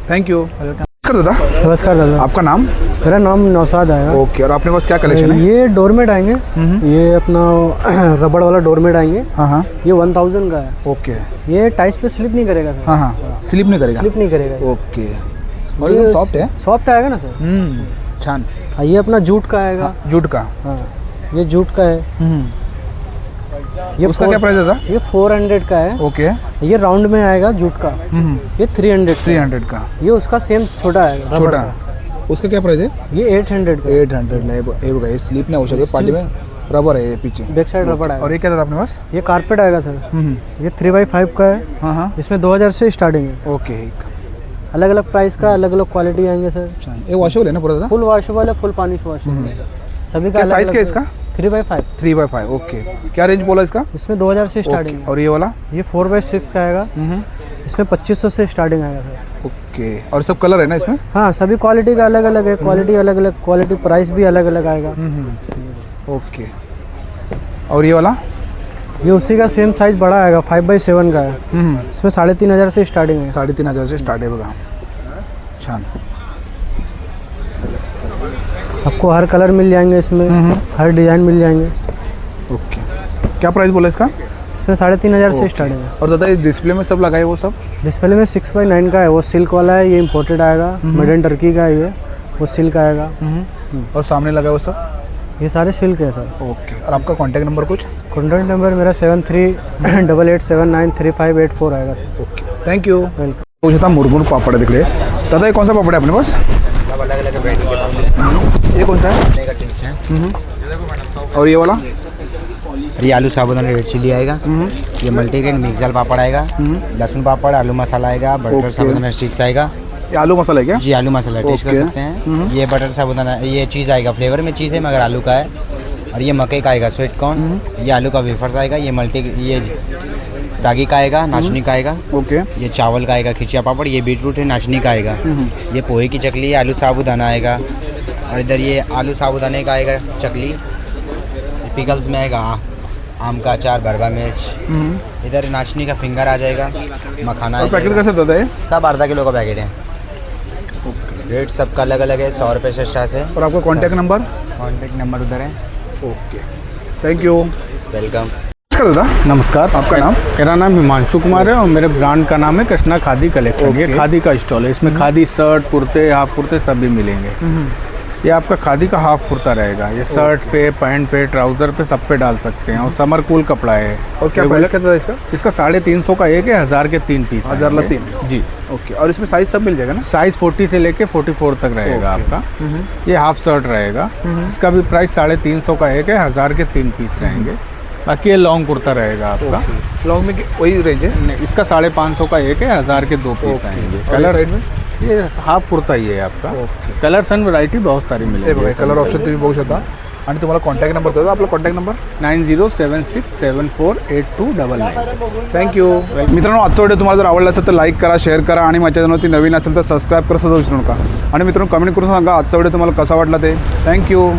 Thank you. वेलकम। दादा नमस्कार दादा। आपका नाम? मेरा नाम नौसाद आएगा। ओके। और आपने पास क्या कलेक्शन है? ये डोरमेट आएंगे, ये अपना रबड़ वाला डोरमेट आएंगे। हाँ। ये 1000 का है। ओके। ये टाइल्स पे स्लिप नहीं करेगा सर। हाँ, स्लिप नहीं करेगा? स्लिप नहीं करेगा। ओके। और ये सॉफ्ट है? सॉफ्ट आएगा ना सर। छान। ये अपना जूट का आएगा। जूट का? हाँ, ये जूट का है। ये उसका क्या प्राइस है दादा? ये 400 का है। ओके। ये राउंड में आएगा जूट का। ये 300 का। ये उसका सेम छोटा आएगा। छोटा। उसका क्या प्राइस है? ये 800 का। 800 नहीं, ये बघा, ये स्लिप नहीं हो सकता पार्टी में, रबर है ये पीछे, बैक साइड रबर आएगा। और ये क्या था अपने पास? ये कारपेट आएगा सर। ये 3x5 का है। हाँ। इसमें 2000 से स्टार्टिंग है। ओके। अलग अलग प्राइस का अलग अलग क्वालिटी आएंगे सर। ये वॉशेबल है ना पूरा दादा? फुल वॉशेबल है, फुल पानी से वॉशेबल है सभी का। क्या साइज क्या है इसका? 3x5। 3x5। ओके। क्या रेंज बोला इसका? इसमें 2000 से स्टार्टिंग है। और ये वाला? ये 4x6 का आएगा। इसमें 2500 से स्टार्टिंग आएगा सर। ओके। और सब कलर है ना इसमें? हाँ, सभी क्वालिटी का अलग अलग है, क्वालिटी अलग अलग, क्वालिटी प्राइस भी अलग अलग आएगा। ओके। और ये वाला? ये उसी का सेम साइज बड़ा आएगा, 5x7 का है। इसमें 3500 से स्टार्टिंग है। 3500 से स्टार्ट है बघा। छान। आपको हर कलर मिल जाएंगे इसमें, हर डिज़ाइन मिल जाएंगे। ओके। क्या प्राइस बोला इसका? इसमें 3500 से स्टार्टिंग है। और दादा ये डिस्प्ले में सब लगाए वो सब? डिस्प्ले में 6x9 का है, वो सिल्क वाला है, ये इम्पोर्टेड आएगा। मेड इन टर्की का है ये, वो सिल्क आएगा। और सामने लगा वो सब? ये सारे सिल्क है सर। ओके। और आपका कॉन्टैक्ट नंबर कुछ? कॉन्टैक्ट नंबर मेरा 7388793584 आएगा sir. Okay, thank you. Welcome. पूछा था मुरमुर पापड़ दिख रहे। दादा ये कौन सा पापड़ है अपने पास? ये कौन सा है? और ये वाला? ये आलू साबुदाना रेड चिली आएगा। ये मल्टीग्रेन मिक्स दाल पापड़ आएगा। लहसुन पापड़, आलू मसाला आएगा, बटर साबुदाना स्टिक्स आएगा। ये आलू मसाला है क्या? जी, आलू मसाला टेस्ट कर सकते हैं। ये बटर साबुदाना, ये चीज़ आएगा, फ्लेवर में चीज़ है मगर आलू का है। और ये मकई का आएगा स्वीट कॉर्न। ये आलू का वेफर्स आएगा। ये रागी का आएगा, नाचनी का आएगा। ओके। ये चावल का आएगा खिचिया पापड़। ये बीटरूट है, नाचनी का आएगा। ये पोहे की चकली है, आलू साबुदाना आएगा। और इधर ये आलू साबुदाने का आएगा चकली। पिकल्स में आएगा आम का अचार, बरबा मिर्च। इधर नाचनी का फिंगर आ जाएगा, मखाना। पैकेट कैसे दादा है? सब आधा किलो का पैकेट है। रेट सबका अलग अलग है, 100 रुपये से स्टार्ट है। और आपका कॉन्टैक्ट नंबर? कॉन्टैक्ट नंबर उधर है। Okay, thank you. वेलकम। दादा नमस्कार, आपका नाम? मेरा नाम हिमांशु कुमार है और मेरे ब्रांड का नाम है कृष्णा खादी कलेक्शन। ये खादी का स्टॉल है, इसमें खादी शर्ट, कुर्ते, हाफ कुर्ते सभी मिलेंगे। ये आपका खादी का हाफ कुर्ता रहेगा। ये शर्ट पे, पैंट पे, ट्राउजर पे, सब पे डाल सकते हैं। और समर कूल कपड़ा है। और क्या प्राइस क्या था इसका? इसका 350 का एक है, 1000 के 3 पीस। 1000 ला 3? जी। ओके। और इसमें साइज सब मिल जाएगा ना? साइज 40 से लेके 44 तक रहेगा आपका। ये हाफ शर्ट रहेगा। इसका भी प्राइस 350 का एक है, 1000 के 3 पीस रहेंगे। बाकी ये लॉन्ग कुर्ता रहेगा आपका। लॉन्ग में वही रेंज है? नहीं, इसका 550 का एक है, 1000 के 2 पीस आएंगे। कलर में ये हाफ कुर्ता ही है आपका। कलर्स एंड वैरायटी बहुत सारी मिलेगी। कलर ऑप्शन तुम्ही बघू शकता। आणि तुम्हाला कॉन्टॅक्ट नंबर देतो, आपला कॉन्टॅक्ट नंबर 9076748299। थँक्यू। मित्रांनो, आजचा व्हिडिओ तुम्हाला जर आवडला असेल तर लाईक करा, शेअर करा आणि माझ्या चॅनलवरती नवीन असेल तर सबस्क्राईब करा सुद्धा विसरू नका। आणि मित्रांनो कमेंट करून सांगा आजचा व्हिडिओ तुम्हाला कसा वाटला ते। थँक्यू।